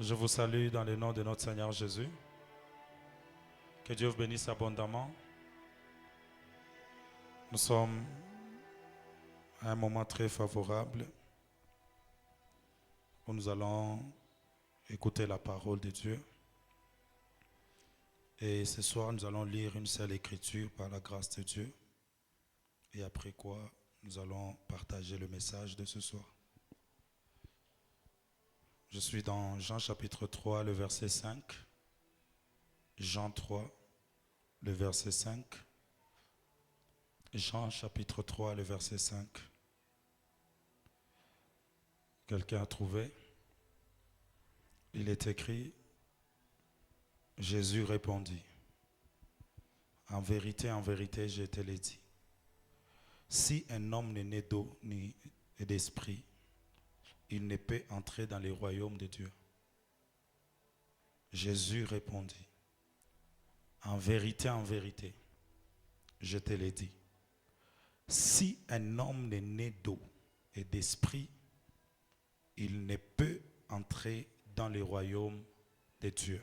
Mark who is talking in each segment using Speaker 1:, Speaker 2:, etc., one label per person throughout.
Speaker 1: Je vous salue dans le nom de notre Seigneur Jésus. Que Dieu vous bénisse abondamment. Nous sommes à un moment très favorable où nous allons écouter la parole de Dieu. Et ce soir, nous allons lire une seule écriture par la grâce de Dieu. Et après quoi, nous allons partager le message de ce soir. Je suis dans Jean chapitre 3, le verset 5. Jean 3, le verset 5. Jean chapitre 3, le verset 5. Quelqu'un a trouvé? Il est écrit, Jésus répondit, en vérité, je te l'ai dit. Si un homme n'est né d'eau ni d'esprit, il ne peut entrer dans le royaume de Dieu. Jésus répondit, en vérité, je te l'ai dit. Si un homme n'est né d'eau et d'esprit, il ne peut entrer dans le royaume de Dieu.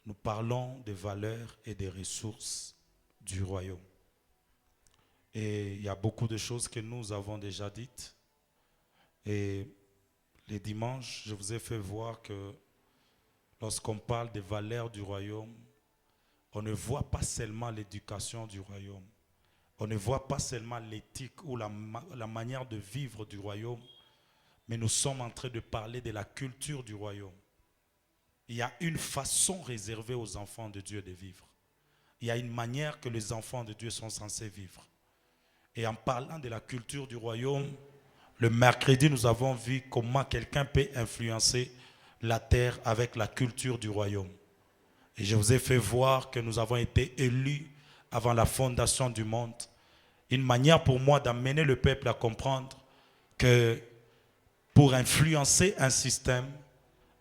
Speaker 1: Nous parlons des valeurs et des ressources du royaume. Et il y a beaucoup de choses que nous avons déjà dites. Et les dimanches, je vous ai fait voir que lorsqu'on parle des valeurs du royaume, on ne voit pas seulement l'éducation du royaume. On ne voit pas seulement l'éthique ou la manière de vivre du royaume, mais nous sommes en train de parler de la culture du royaume. Il y a une façon réservée aux enfants de Dieu de vivre. Il y a une manière que les enfants de Dieu sont censés vivre. Et en parlant de la culture du royaume, le mercredi, nous avons vu comment quelqu'un peut influencer la terre avec la culture du royaume. Et je vous ai fait voir que nous avons été élus avant la fondation du monde. Une manière pour moi d'amener le peuple à comprendre que pour influencer un système,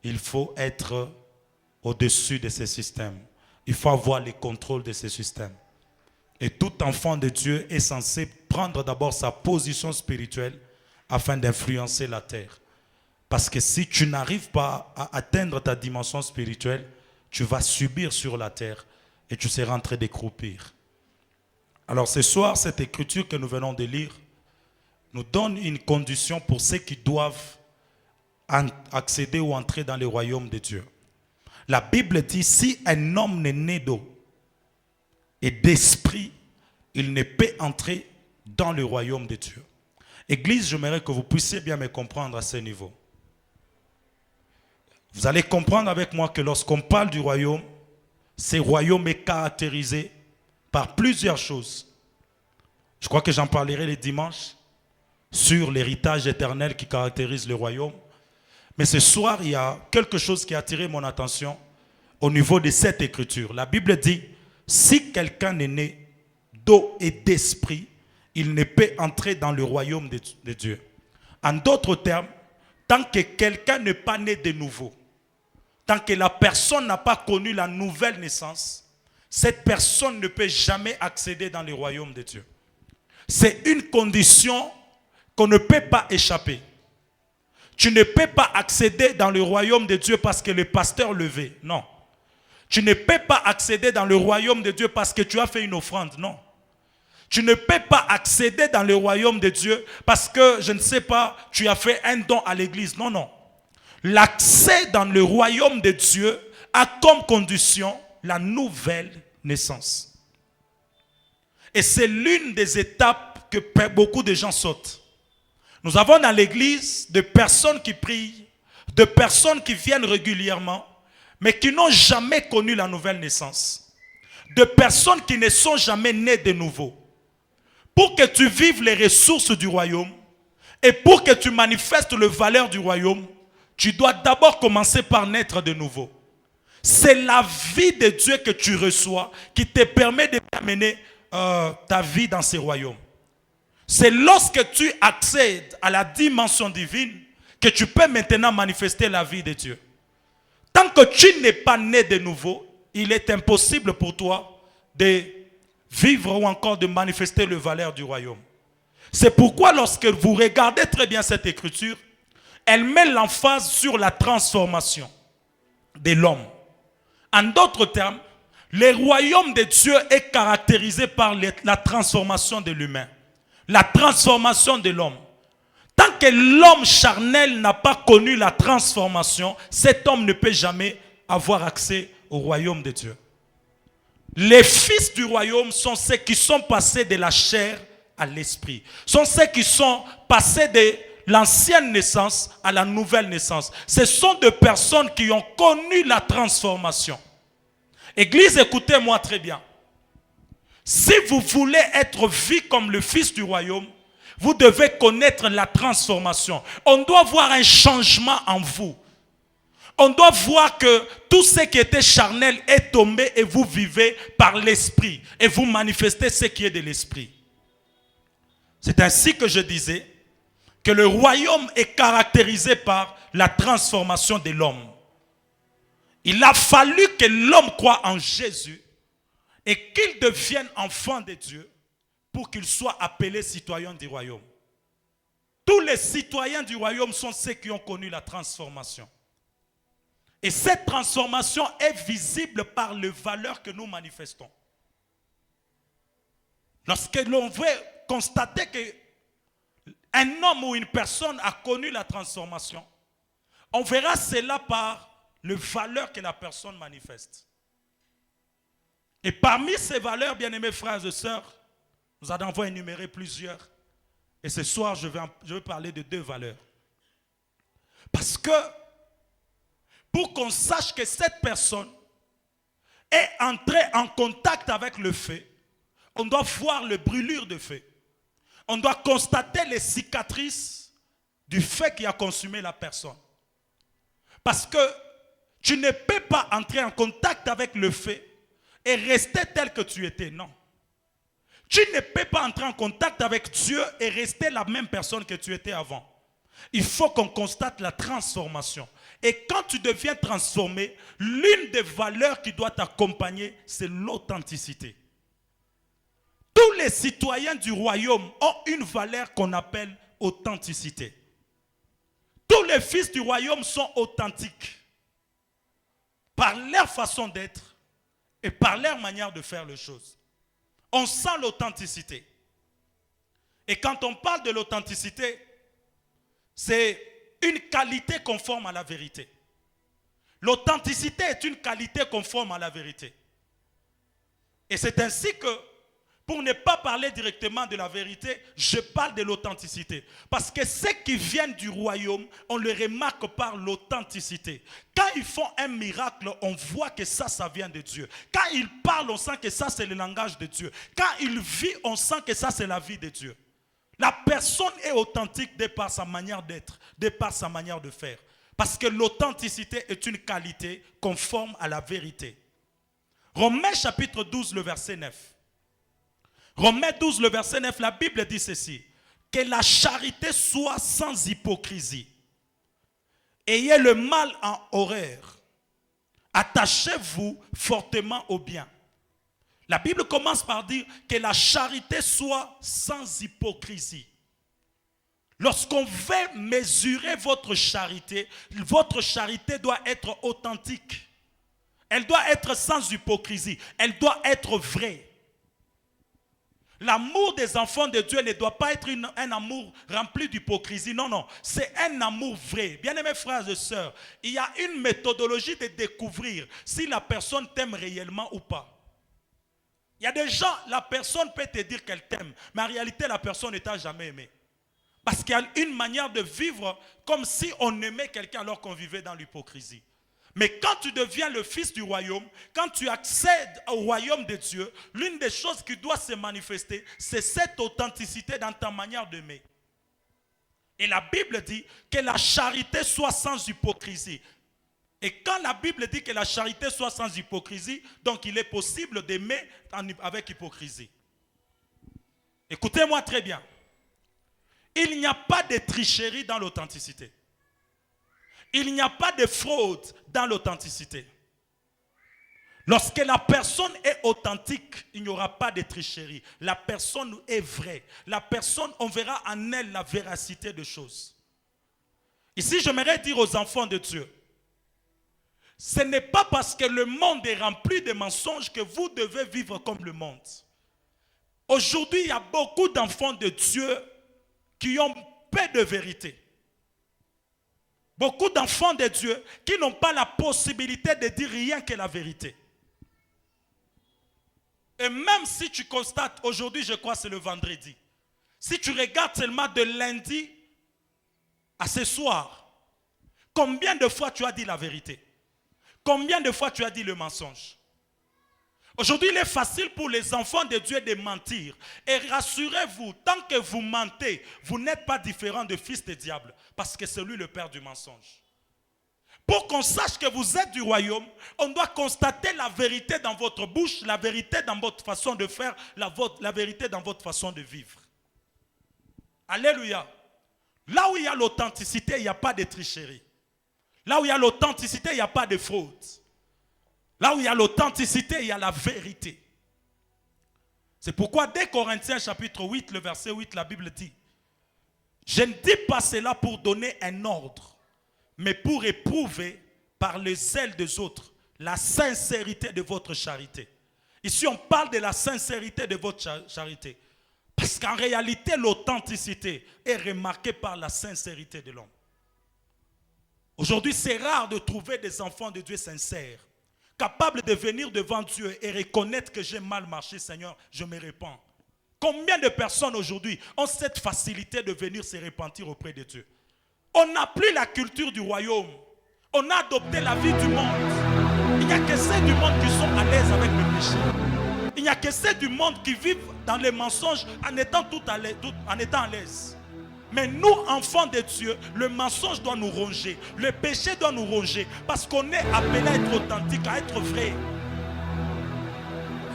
Speaker 1: il faut être au-dessus de ce système. Il faut avoir le contrôle de ce système. Et tout enfant de Dieu est censé prendre d'abord sa position spirituelle afin d'influencer la terre. Parce que si tu n'arrives pas à atteindre ta dimension spirituelle, tu vas subir sur la terre et tu seras en train de croupir. Alors ce soir, cette écriture que nous venons de lire nous donne une condition pour ceux qui doivent accéder ou entrer dans le royaume de Dieu. La Bible dit, si un homme n'est né d'eau et d'esprit, il ne peut entrer dans le royaume de Dieu. Église, j'aimerais que vous puissiez bien me comprendre à ce niveau. Vous allez comprendre avec moi que lorsqu'on parle du royaume, ce royaume est caractérisé par plusieurs choses. Je crois que j'en parlerai les dimanches sur l'héritage éternel qui caractérise le royaume. Mais ce soir, il y a quelque chose qui a attiré mon attention au niveau de cette écriture. La Bible dit, si quelqu'un est né d'eau et d'esprit, il ne peut entrer dans le royaume de Dieu. En d'autres termes, tant que quelqu'un n'est pas né de nouveau, tant que la personne n'a pas connu la nouvelle naissance, cette personne ne peut jamais accéder dans le royaume de Dieu. C'est une condition qu'on ne peut pas échapper. Tu ne peux pas accéder dans le royaume de Dieu parce que le pasteur le veut. Non. Tu ne peux pas accéder dans le royaume de Dieu parce que tu as fait une offrande. Non. Tu ne peux pas accéder dans le royaume de Dieu parce que, je ne sais pas, tu as fait un don à l'église. Non, non. L'accès dans le royaume de Dieu a comme condition la nouvelle naissance. Et c'est l'une des étapes que beaucoup de gens sautent. Nous avons dans l'église des personnes qui prient, des personnes qui viennent régulièrement, mais qui n'ont jamais connu la nouvelle naissance. Des personnes qui ne sont jamais nées de nouveau. Pour que tu vives les ressources du royaume et pour que tu manifestes les valeurs du royaume, tu dois d'abord commencer par naître de nouveau. C'est la vie de Dieu que tu reçois qui te permet de mener ta vie dans ce royaume. C'est lorsque tu accèdes à la dimension divine que tu peux maintenant manifester la vie de Dieu. Tant que tu n'es pas né de nouveau, il est impossible pour toi de vivre ou encore de manifester les valeurs du royaume. C'est pourquoi lorsque vous regardez très bien cette écriture, elle met l'emphase sur la transformation de l'homme. En d'autres termes, le royaume de Dieu est caractérisé par la transformation de l'humain, la transformation de l'homme. Tant que l'homme charnel n'a pas connu la transformation, cet homme ne peut jamais avoir accès au royaume de Dieu. Les fils du royaume sont ceux qui sont passés de la chair à l'esprit. Sont ceux qui sont passés de l'ancienne naissance à la nouvelle naissance. Ce sont des personnes qui ont connu la transformation. Église, écoutez-moi très bien. Si vous voulez être vu comme le fils du royaume, vous devez connaître la transformation. On doit voir un changement en vous. On doit voir que tout ce qui était charnel est tombé et vous vivez par l'esprit. Et vous manifestez ce qui est de l'esprit. C'est ainsi que je disais que le royaume est caractérisé par la transformation de l'homme. Il a fallu que l'homme croie en Jésus et qu'il devienne enfant de Dieu pour qu'il soit appelé citoyen du royaume. Tous les citoyens du royaume sont ceux qui ont connu la transformation. Et cette transformation est visible par les valeurs que nous manifestons. Lorsque l'on veut constater qu'un homme ou une personne a connu la transformation, on verra cela par les valeurs que la personne manifeste. Et parmi ces valeurs, bien-aimés frères et sœurs, nous en avons énuméré plusieurs. Et ce soir, je vais parler de 2 valeurs. Parce que, pour qu'on sache que cette personne est entrée en contact avec le feu, on doit voir les brûlures de feu. On doit constater les cicatrices du feu qui a consumé la personne. Parce que tu ne peux pas entrer en contact avec le feu et rester tel que tu étais. Non. Tu ne peux pas entrer en contact avec Dieu et rester la même personne que tu étais avant. Il faut qu'on constate la transformation. Et quand tu deviens transformé, l'une des valeurs qui doit t'accompagner, c'est l'authenticité. Tous les citoyens du royaume ont une valeur qu'on appelle authenticité. Tous les fils du royaume sont authentiques par leur façon d'être et par leur manière de faire les choses. On sent l'authenticité. Et quand on parle de l'authenticité, c'est une qualité conforme à la vérité. L'authenticité est une qualité conforme à la vérité. Et c'est ainsi que, pour ne pas parler directement de la vérité, je parle de l'authenticité. Parce que ceux qui viennent du royaume, on le remarque par l'authenticité. Quand ils font un miracle, on voit que ça vient de Dieu. Quand ils parlent, on sent que ça, c'est le langage de Dieu. Quand ils vivent, on sent que ça, c'est la vie de Dieu. La personne est authentique de par sa manière d'être, de par sa manière de faire. Parce que l'authenticité est une qualité conforme à la vérité. Romains chapitre 12, le verset 9. Romains 12, le verset 9, la Bible dit ceci. Que la charité soit sans hypocrisie. Ayez le mal en horreur. Attachez-vous fortement au bien. La Bible commence par dire que la charité soit sans hypocrisie. Lorsqu'on veut mesurer votre charité doit être authentique. Elle doit être sans hypocrisie. Elle doit être vraie. L'amour des enfants de Dieu ne doit pas être un amour rempli d'hypocrisie. Non, non. C'est un amour vrai. Bien-aimés frères et sœurs, il y a une méthodologie de découvrir si la personne t'aime réellement ou pas. Il y a des gens, la personne peut te dire qu'elle t'aime, mais en réalité, la personne ne t'a jamais aimé. Parce qu'il y a une manière de vivre comme si on aimait quelqu'un alors qu'on vivait dans l'hypocrisie. Mais quand tu deviens le fils du royaume, quand tu accèdes au royaume de Dieu, l'une des choses qui doit se manifester, c'est cette authenticité dans ta manière d'aimer. Et la Bible dit que la charité soit sans hypocrisie. Et quand la Bible dit que la charité soit sans hypocrisie, donc il est possible d'aimer avec hypocrisie. Écoutez-moi très bien. Il n'y a pas de tricherie dans l'authenticité. Il n'y a pas de fraude dans l'authenticité. Lorsque la personne est authentique, il n'y aura pas de tricherie. La personne est vraie. La personne, on verra en elle la véracité des choses. Ici, j'aimerais dire aux enfants de Dieu, ce n'est pas parce que le monde est rempli de mensonges que vous devez vivre comme le monde. Aujourd'hui, il y a beaucoup d'enfants de Dieu qui ont peu de vérité. Beaucoup d'enfants de Dieu qui n'ont pas la possibilité de dire rien que la vérité. Et même si tu constates, aujourd'hui je crois que c'est le vendredi, si tu regardes seulement de lundi à ce soir, combien de fois tu as dit la vérité? Combien de fois tu as dit le mensonge? Aujourd'hui, il est facile pour les enfants de Dieu de mentir. Et rassurez-vous, tant que vous mentez, vous n'êtes pas différent de fils de diable, parce que c'est lui le père du mensonge. Pour qu'on sache que vous êtes du royaume, on doit constater la vérité dans votre bouche, la vérité dans votre façon de faire, la vérité dans votre façon de vivre. Alléluia. Là où il y a l'authenticité, il n'y a pas de tricherie. Là où il y a l'authenticité, il n'y a pas de fraude. Là où il y a l'authenticité, il y a la vérité. C'est pourquoi dès Corinthiens chapitre 8, le verset 8, la Bible dit, je ne dis pas cela pour donner un ordre, mais pour éprouver par le zèle des autres la sincérité de votre charité. Ici, on parle de la sincérité de votre charité. Parce qu'en réalité, l'authenticité est remarquée par la sincérité de l'homme. Aujourd'hui, c'est rare de trouver des enfants de Dieu sincères, capables de venir devant Dieu et reconnaître que j'ai mal marché, Seigneur, je me répands. Combien de personnes aujourd'hui ont cette facilité de venir se repentir auprès de Dieu? On n'a plus la culture du royaume. On a adopté la vie du monde. Il n'y a que ceux du monde qui sont à l'aise avec le péché. Il n'y a que ceux du monde qui vivent dans les mensonges en étant à l'aise. Mais nous, enfants de Dieu, le mensonge doit nous ronger. Le péché doit nous ronger. Parce qu'on est appelé à être authentique, à être vrai.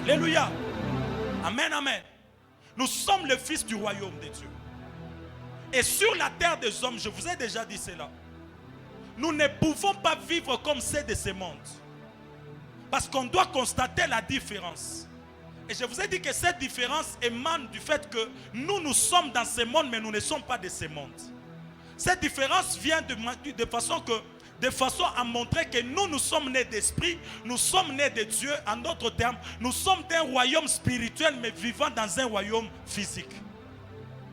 Speaker 1: Alléluia. Amen, amen. Nous sommes le fils du royaume de Dieu. Et sur la terre des hommes, je vous ai déjà dit cela, nous ne pouvons pas vivre comme ceux de ce monde. Parce qu'on doit constater la différence. Et je vous ai dit que cette différence émane du fait que nous sommes dans ce monde, mais nous ne sommes pas de ce monde. Cette différence vient de façon à montrer que nous sommes nés d'esprit, nous sommes nés de Dieu. En d'autres termes, nous sommes d'un royaume spirituel, mais vivant dans un royaume physique.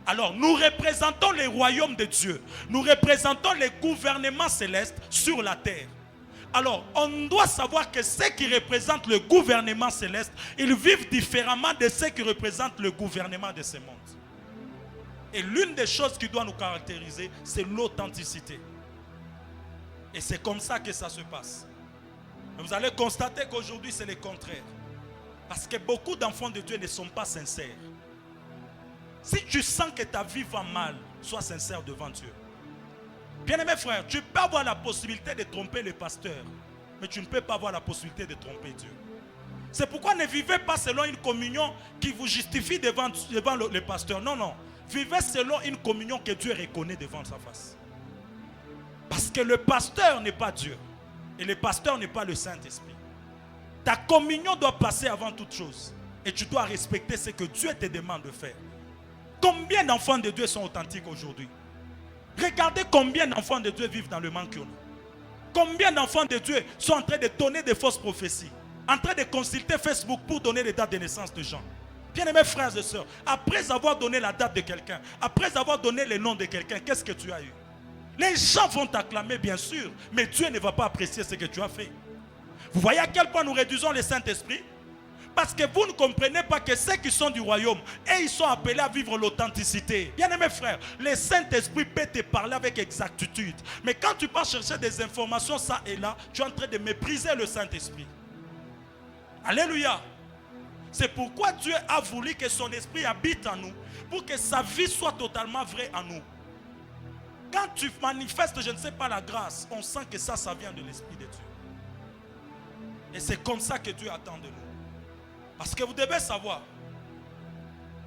Speaker 1: Alors, nous représentons les royaumes de Dieu. Nous représentons les gouvernements célestes sur la terre. Alors, on doit savoir que ceux qui représentent le gouvernement céleste, ils vivent différemment de ceux qui représentent le gouvernement de ce monde. Et l'une des choses qui doit nous caractériser, c'est l'authenticité. Et c'est comme ça que ça se passe. Mais vous allez constater qu'aujourd'hui, c'est le contraire. Parce que beaucoup d'enfants de Dieu ne sont pas sincères. Si tu sens que ta vie va mal, sois sincère devant Dieu. Bien-aimé frère, tu peux avoir la possibilité de tromper le pasteur, mais tu ne peux pas avoir la possibilité de tromper Dieu. C'est pourquoi ne vivez pas selon une communion qui vous justifie devant le pasteur. Non, non. Vivez selon une communion que Dieu reconnaît devant sa face. Parce que le pasteur n'est pas Dieu. Et le pasteur n'est pas le Saint-Esprit. Ta communion doit passer avant toute chose. Et tu dois respecter ce que Dieu te demande de faire. Combien d'enfants de Dieu sont authentiques aujourd'hui? Regardez combien d'enfants de Dieu vivent dans le manque. Combien d'enfants de Dieu sont en train de donner des fausses prophéties, en train de consulter Facebook pour donner les dates de naissance de gens. Bien-aimés frères et sœurs, après avoir donné la date de quelqu'un, après avoir donné le nom de quelqu'un, qu'est-ce que tu as eu? Les gens vont t'acclamer, bien sûr, mais Dieu ne va pas apprécier ce que tu as fait. Vous voyez à quel point nous réduisons le Saint-Esprit? Parce que vous ne comprenez pas que ceux qui sont du royaume, et ils sont appelés à vivre l'authenticité. Bien-aimés frères, le Saint-Esprit peut te parler avec exactitude. Mais quand tu pars chercher des informations ça et là, tu es en train de mépriser le Saint-Esprit. Alléluia. C'est pourquoi Dieu a voulu que son esprit habite en nous, pour que sa vie soit totalement vraie en nous. Quand tu manifestes, je ne sais pas, la grâce, on sent que ça vient de l'Esprit de Dieu. Et c'est comme ça que Dieu attend de nous. Parce que vous devez savoir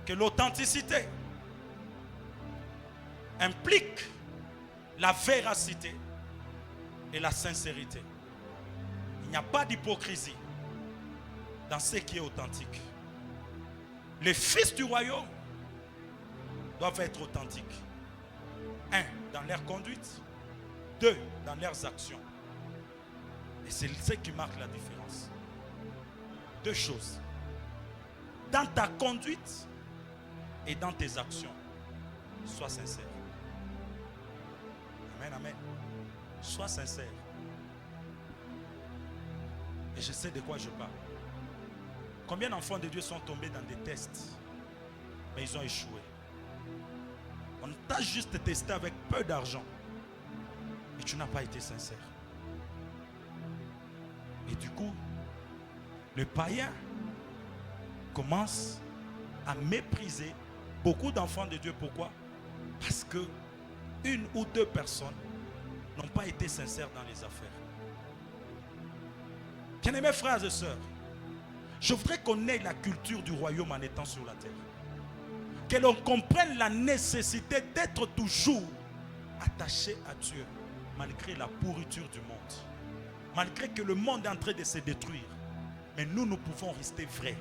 Speaker 1: que l'authenticité implique la véracité et la sincérité. Il n'y a pas d'hypocrisie dans ce qui est authentique. Les fils du royaume doivent être authentiques. 1. Dans leur conduite. d'eux dans leurs actions. Et c'est ce qui marque la différence. Deux choses. Dans ta conduite et dans tes actions, sois sincère. Amen, amen. Sois sincère. Et je sais de quoi je parle. Combien d'enfants de Dieu sont tombés dans des tests, mais ils ont échoué. On t'a juste testé avec peu d'argent et tu n'as pas été sincère. Et du coup, le païen commence à mépriser beaucoup d'enfants de Dieu. Pourquoi? Parce que une ou deux personnes n'ont pas été sincères dans les affaires. Bien-aimés frères et sœurs, je voudrais qu'on ait la culture du royaume en étant sur la terre. Que l'on comprenne la nécessité d'être toujours attaché à Dieu, malgré la pourriture du monde. Malgré que le monde est en train de se détruire. Mais nous pouvons rester vrais.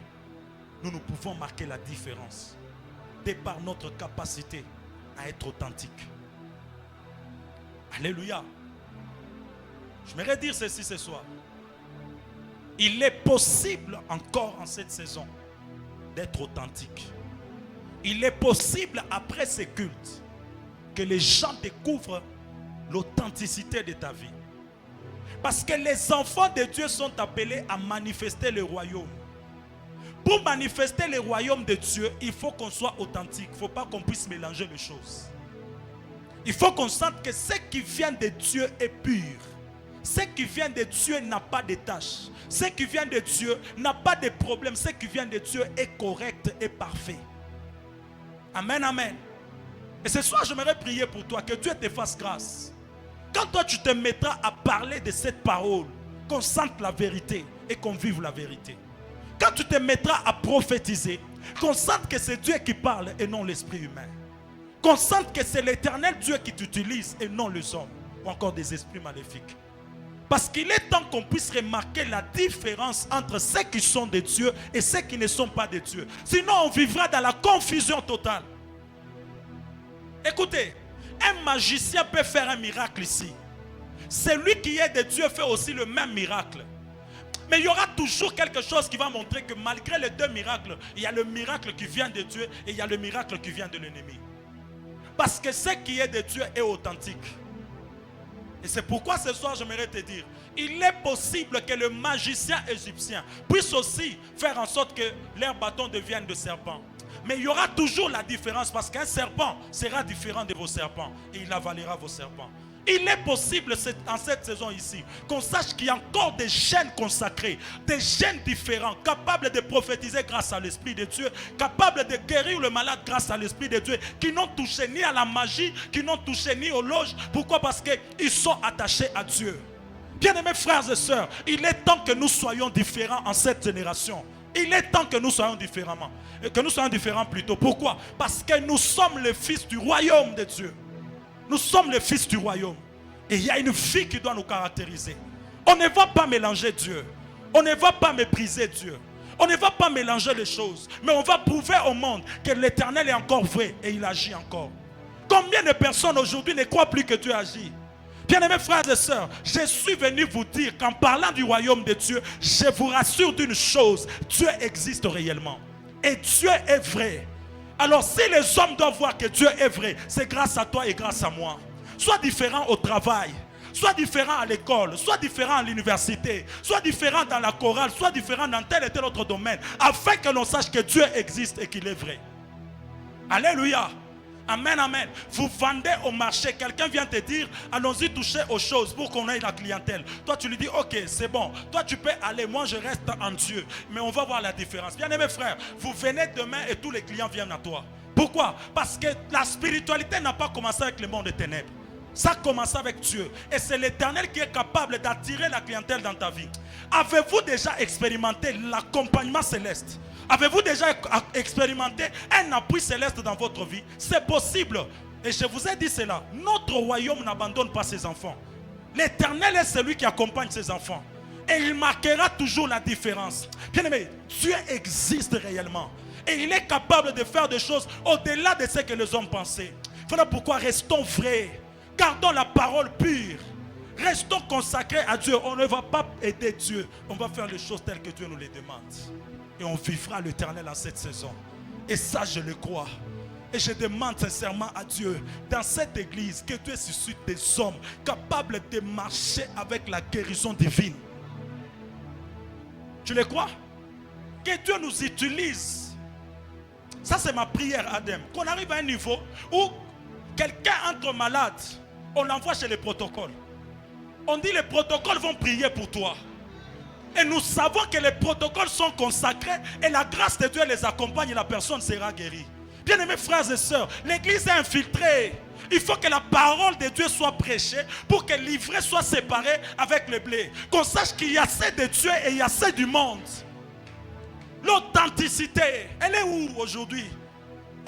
Speaker 1: Nous pouvons marquer la différence. De par notre capacité à être authentique. Alléluia. J'aimerais dire ceci ce soir. Il est possible encore en cette saison d'être authentique. Il est possible après ces cultes que les gens découvrent l'authenticité de ta vie. Parce que les enfants de Dieu sont appelés à manifester le royaume. Pour manifester le royaume de Dieu, il faut qu'on soit authentique. Il ne faut pas qu'on puisse mélanger les choses. Il faut qu'on sente que ce qui vient de Dieu est pur. Ce qui vient de Dieu n'a pas de tâches. Ce qui vient de Dieu n'a pas de problème. Ce qui vient de Dieu est correct et parfait. Amen, amen. Et ce soir, j'aimerais prier pour toi, que Dieu te fasse grâce. Quand toi, tu te mettras à parler de cette parole, qu'on sente la vérité et qu'on vive la vérité. Quand tu te mettras à prophétiser, qu'on sente que c'est Dieu qui parle et non l'esprit humain. Qu'on sente que c'est l'éternel Dieu qui t'utilise et non les hommes ou encore des esprits maléfiques. Parce qu'il est temps qu'on puisse remarquer la différence entre ceux qui sont de Dieu et ceux qui ne sont pas de Dieu. Sinon, on vivra dans la confusion totale. Écoutez, un magicien peut faire un miracle ici. Celui qui est de Dieu fait aussi le même miracle. Mais il y aura toujours quelque chose qui va montrer que malgré les deux miracles, il y a le miracle qui vient de Dieu et il y a le miracle qui vient de l'ennemi. Parce que ce qui est de Dieu est authentique. Et c'est pourquoi ce soir j'aimerais te dire, il est possible que le magicien égyptien puisse aussi faire en sorte que leurs bâtons deviennent de serpents. Mais il y aura toujours la différence parce qu'un serpent sera différent de vos serpents et il avalera vos serpents. Il est possible en cette saison ici qu'on sache qu'il y a encore des chaînes consacrées, des chaînes différents, capables de prophétiser grâce à l'Esprit de Dieu, capables de guérir le malade grâce à l'Esprit de Dieu, qui n'ont touché ni à la magie, qui n'ont touché ni aux loges. Pourquoi? Parce qu'ils sont attachés à Dieu. Bien-aimés frères et sœurs, il est temps que nous soyons différents en cette génération. Il est temps que nous soyons différents plutôt. Pourquoi? Parce que nous sommes les fils du royaume de Dieu. Nous sommes les fils du royaume. Et il y a une vie qui doit nous caractériser. On ne va pas mélanger Dieu. On ne va pas mépriser Dieu. On ne va pas mélanger les choses. Mais on va prouver au monde que l'Éternel est encore vrai et il agit encore. Combien de personnes aujourd'hui ne croient plus que Dieu agit? Bien-aimés frères et sœurs, je suis venu vous dire qu'en parlant du royaume de Dieu, je vous rassure d'une chose, Dieu existe réellement. Et Dieu est vrai. Alors si les hommes doivent voir que Dieu est vrai, c'est grâce à toi et grâce à moi. Sois différent au travail, sois différent à l'école, sois différent à l'université, sois différent dans la chorale, sois différent dans tel et tel autre domaine, afin que l'on sache que Dieu existe et qu'il est vrai. Alléluia. Amen, amen. Vous vendez au marché, quelqu'un vient te dire, allons-y toucher aux choses pour qu'on ait la clientèle. Toi tu lui dis, ok, c'est bon. Toi tu peux aller, moi je reste en Dieu. Mais on va voir la différence. Bien aimés frères, vous venez demain et tous les clients viennent à toi. Pourquoi? Parce que la spiritualité n'a pas commencé avec le monde des ténèbres. Ça a commencé avec Dieu. Et c'est l'Éternel qui est capable d'attirer la clientèle dans ta vie. Avez-vous déjà expérimenté l'accompagnement céleste? Avez-vous déjà expérimenté un appui céleste dans votre vie? C'est possible. Et je vous ai dit cela. Notre royaume n'abandonne pas ses enfants. L'Éternel est celui qui accompagne ses enfants. Et il marquera toujours la différence. Bien aimé, Dieu existe réellement. Et il est capable de faire des choses au-delà de ce que les hommes pensaient. Voilà pourquoi restons vrais. Gardons la parole pure. Restons consacrés à Dieu. On ne va pas aider Dieu. On va faire les choses telles que Dieu nous les demande. Et on vivra l'Éternel en cette saison. Et ça, je le crois. Et je demande sincèrement à Dieu, dans cette église, que Dieu suscite des hommes capables de marcher avec la guérison divine. Tu le crois? Que Dieu nous utilise. Ça, c'est ma prière, Adam. Qu'on arrive à un niveau où quelqu'un entre malade, on l'envoie chez les protocoles. On dit les protocoles vont prier pour toi. Et nous savons que les protocoles sont consacrés et la grâce de Dieu les accompagne et la personne sera guérie. Bien-aimés frères et sœurs, l'église est infiltrée. Il faut que la parole de Dieu soit prêchée pour que l'ivraie soit séparée avec le blé. Qu'on sache qu'il y a assez de Dieu et il y a assez du monde. L'authenticité, elle est où aujourd'hui?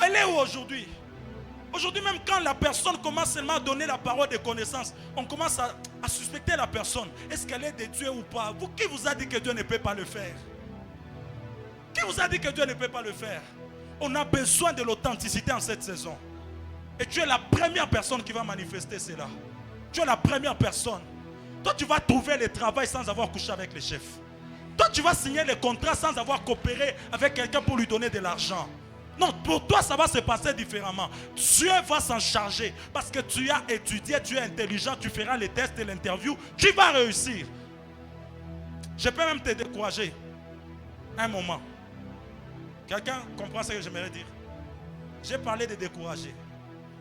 Speaker 1: Elle est où aujourd'hui? Aujourd'hui, même quand la personne commence seulement à donner la parole de connaissance, on commence à suspecter la personne. Est-ce qu'elle est de Dieu ou pas? Qui vous a dit que Dieu ne peut pas le faire? Qui vous a dit que Dieu ne peut pas le faire? On a besoin de l'authenticité en cette saison. Et tu es la première personne qui va manifester cela. Tu es la première personne. Toi, tu vas trouver le travail sans avoir couché avec les chefs. Toi, tu vas signer le contrat sans avoir coopéré avec quelqu'un pour lui donner de l'argent. Non, pour toi, ça va se passer différemment. Dieu va s'en charger parce que tu as étudié, tu es intelligent, tu feras les tests et l'interview, tu vas réussir. Je peux même te décourager. Un moment. Quelqu'un comprend ce que j'aimerais dire? J'ai parlé de décourager.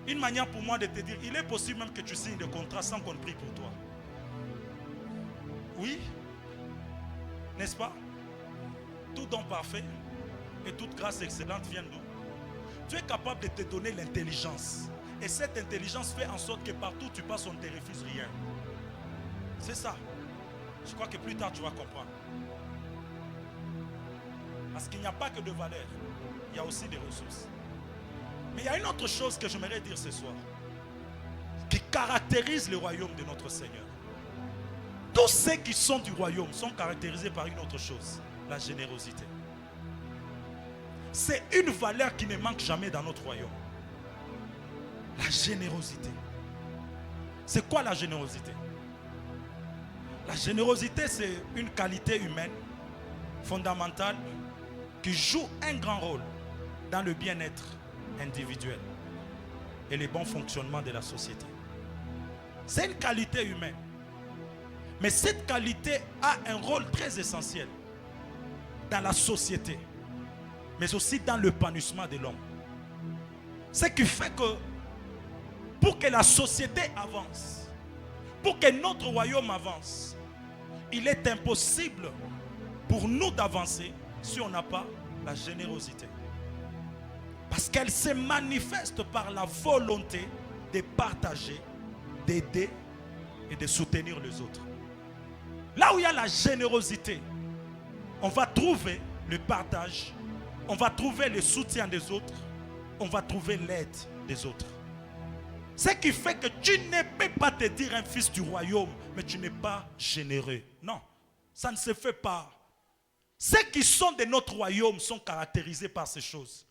Speaker 1: Une manière pour moi de te dire, il est possible même que tu signes le contrat sans qu'on prie pour toi. Oui? N'est-ce pas? Tout don parfait et toute grâce excellente viennent d'où? Tu es capable de te donner l'intelligence. Et cette intelligence fait en sorte que partout où tu passes, on ne te refuse rien. C'est ça. Je crois que plus tard, tu vas comprendre. Parce qu'il n'y a pas que de valeur, il y a aussi des ressources. Mais il y a une autre chose que j'aimerais dire ce soir, qui caractérise le royaume de notre Seigneur. Tous ceux qui sont du royaume sont caractérisés par une autre chose, la générosité. C'est une valeur qui ne manque jamais dans notre royaume. La générosité. C'est quoi la générosité? La générosité, c'est une qualité humaine fondamentale qui joue un grand rôle dans le bien-être individuel et le bon fonctionnement de la société. C'est une qualité humaine. Mais cette qualité a un rôle très essentiel dans la société, mais aussi dans l'épanouissement de l'homme. Ce qui fait que pour que la société avance, pour que notre royaume avance, il est impossible pour nous d'avancer si on n'a pas la générosité. Parce qu'elle se manifeste par la volonté de partager, d'aider et de soutenir les autres. Là où il y a la générosité, on va trouver le partage, on va trouver le soutien des autres, on va trouver l'aide des autres. Ce qui fait que tu ne peux pas te dire un fils du royaume, mais tu n'es pas généreux. Non, ça ne se fait pas. Ceux qui sont de notre royaume sont caractérisés par ces choses.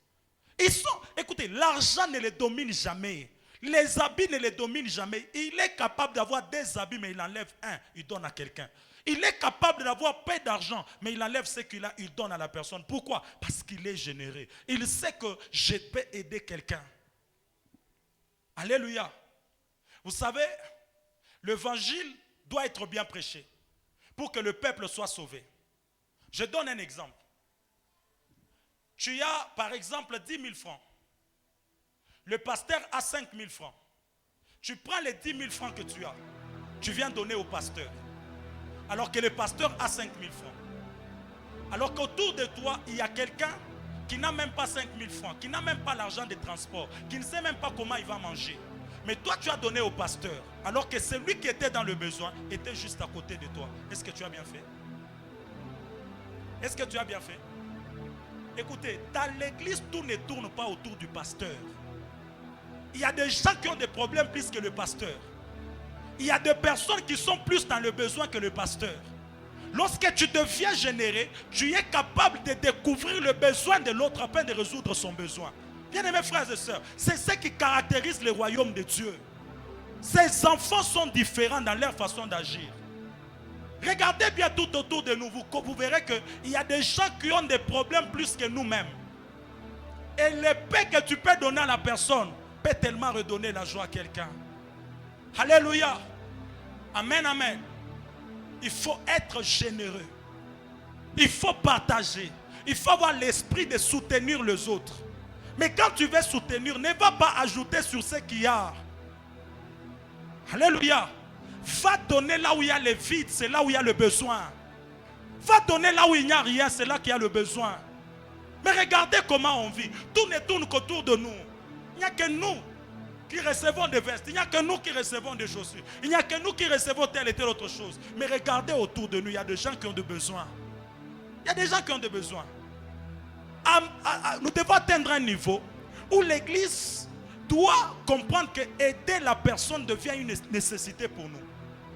Speaker 1: Écoutez, l'argent ne les domine jamais. Les habits ne les dominent jamais. Il est capable d'avoir des habits, mais il enlève un, il donne à quelqu'un. Il est capable d'avoir peu d'argent, mais il enlève ce qu'il a, il donne à la personne. Pourquoi? Parce qu'il est généreux. Il sait que je peux aider quelqu'un. Alléluia. Vous savez, l'évangile doit être bien prêché pour que le peuple soit sauvé. Je donne un exemple. Tu as par exemple 10 000 francs. Le pasteur a 5 000 francs. Tu prends les 10 000 francs que tu as. Tu viens donner au pasteur. Alors que le pasteur a 5 000 francs. Alors qu'autour de toi, il y a quelqu'un qui n'a même pas 5 000 francs, qui n'a même pas l'argent de transport, qui ne sait même pas comment il va manger. Mais toi, tu as donné au pasteur. Alors que celui qui était dans le besoin était juste à côté de toi. Est-ce que tu as bien fait? Est-ce que tu as bien fait? Écoutez, dans l'église, tout ne tourne pas autour du pasteur. Il y a des gens qui ont des problèmes plus que le pasteur. Il y a des personnes qui sont plus dans le besoin que le pasteur. Lorsque tu deviens généreux, tu es capable de découvrir le besoin de l'autre afin de résoudre son besoin. Bien-aimés frères et sœurs, c'est ce qui caractérise le royaume de Dieu. Ces enfants sont différents dans leur façon d'agir. Regardez bien tout autour de nous, vous verrez qu'il y a des gens qui ont des problèmes plus que nous-mêmes. Et le paix que tu peux donner à la personne peut tellement redonner la joie à quelqu'un. Alléluia. Amen, amen. Il faut être généreux. Il faut partager. Il faut avoir l'esprit de soutenir les autres. Mais quand tu veux soutenir, ne va pas ajouter sur ce qu'il y a. Alléluia. Va donner là où il y a le vide, c'est là où il y a le besoin. Va donner là où il n'y a rien, c'est là qu'il y a le besoin. Mais regardez comment on vit. Tout ne tourne qu'autour de nous. Il n'y a que nous qui recevons des vestes. Il n'y a que nous qui recevons des chaussures. Il n'y a que nous qui recevons telle et telle autre chose. Mais regardez autour de nous, il y a des gens qui ont des besoins. Il y a des gens qui ont des besoins. Nous devons atteindre un niveau où l'Église doit comprendre que aider la personne devient une nécessité pour nous.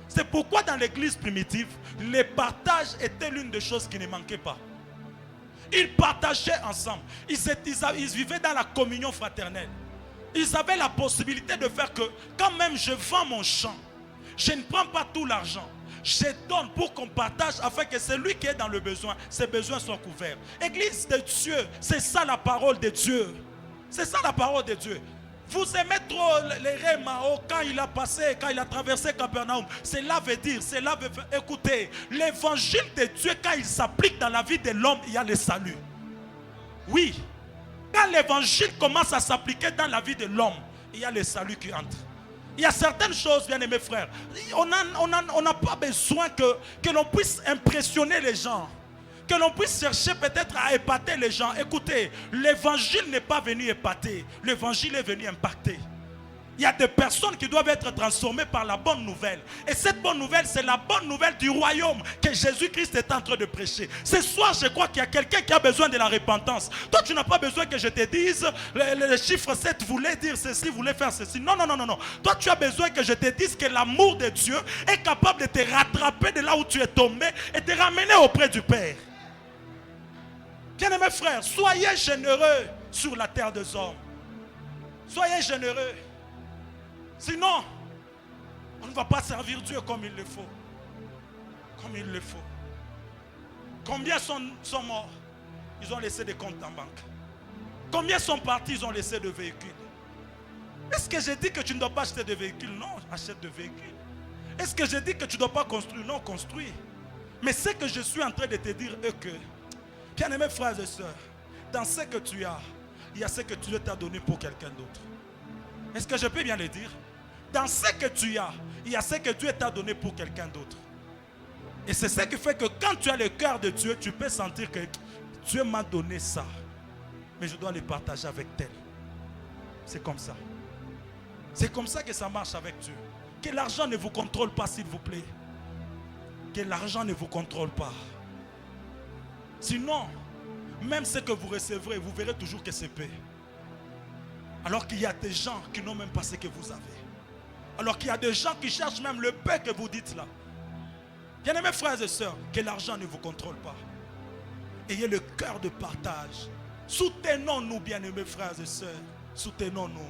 Speaker 1: C'est pourquoi dans l'Église primitive, le partage était l'une des choses qui ne manquait pas. Ils partageaient ensemble. Ils vivaient dans la communion fraternelle. Ils avaient la possibilité de faire que quand même je vends mon champ, je ne prends pas tout l'argent. Je donne pour qu'on partage afin que celui qui est dans le besoin, ses besoins soient couverts. Église de Dieu, c'est ça la parole de Dieu. C'est ça la parole de Dieu. Vous aimez trop les rêves Mao quand il a passé, quand il a traversé Capernaum. Cela veut dire, écoutez, l'évangile de Dieu, quand il s'applique dans la vie de l'homme, il y a le salut. Oui. Quand l'évangile commence à s'appliquer dans la vie de l'homme, il y a le salut qui entre. Il y a certaines choses, bien aimés frères, on n'a pas besoin que l'on puisse impressionner les gens. Que l'on puisse chercher peut-être à épater les gens. Écoutez, l'évangile n'est pas venu épater. L'évangile est venu impacter. Il y a des personnes qui doivent être transformées par la bonne nouvelle. Et cette bonne nouvelle, c'est la bonne nouvelle du royaume que Jésus-Christ est en train de prêcher. Ce soir, je crois qu'il y a quelqu'un qui a besoin de la repentance. Toi, tu n'as pas besoin que je te dise, le chiffre 7 voulait dire ceci, voulait faire ceci. Non, non, non, non, non. Toi, tu as besoin que je te dise que l'amour de Dieu est capable de te rattraper de là où tu es tombé et te ramener auprès du Père. Bien-aimés frères, soyez généreux sur la terre des hommes. Soyez généreux. Sinon, on ne va pas servir Dieu comme il le faut. Comme il le faut. Combien sont morts? Ils ont laissé des comptes en banque. Combien sont partis? Ils ont laissé des véhicules. Est-ce que j'ai dit que tu ne dois pas acheter de véhicules? Non, achète de véhicules. Est-ce que j'ai dit que tu ne dois pas construire? Non, construis. Mais ce que je suis en train de te dire est que, bien-aimés frères et sœurs, dans ce que tu as, il y a ce que Dieu t'a donné pour quelqu'un d'autre. Est-ce que je peux bien le dire? Dans ce que tu as, il y a ce que Dieu t'a donné pour quelqu'un d'autre. Et c'est ce qui fait que quand tu as le cœur de Dieu, tu peux sentir que Dieu m'a donné ça. Mais je dois le partager avec tel. C'est comme ça. C'est comme ça que ça marche avec Dieu. Que l'argent ne vous contrôle pas, s'il vous plaît. Que l'argent ne vous contrôle pas. Sinon, même ce que vous recevrez, vous verrez toujours que c'est paix. Alors qu'il y a des gens qui n'ont même pas ce que vous avez. Alors qu'il y a des gens qui cherchent même le paix que vous dites là. Bien-aimés frères et sœurs, que l'argent ne vous contrôle pas. Ayez le cœur de partage. Soutenons-nous, bien-aimés frères et sœurs. Soutenons-nous.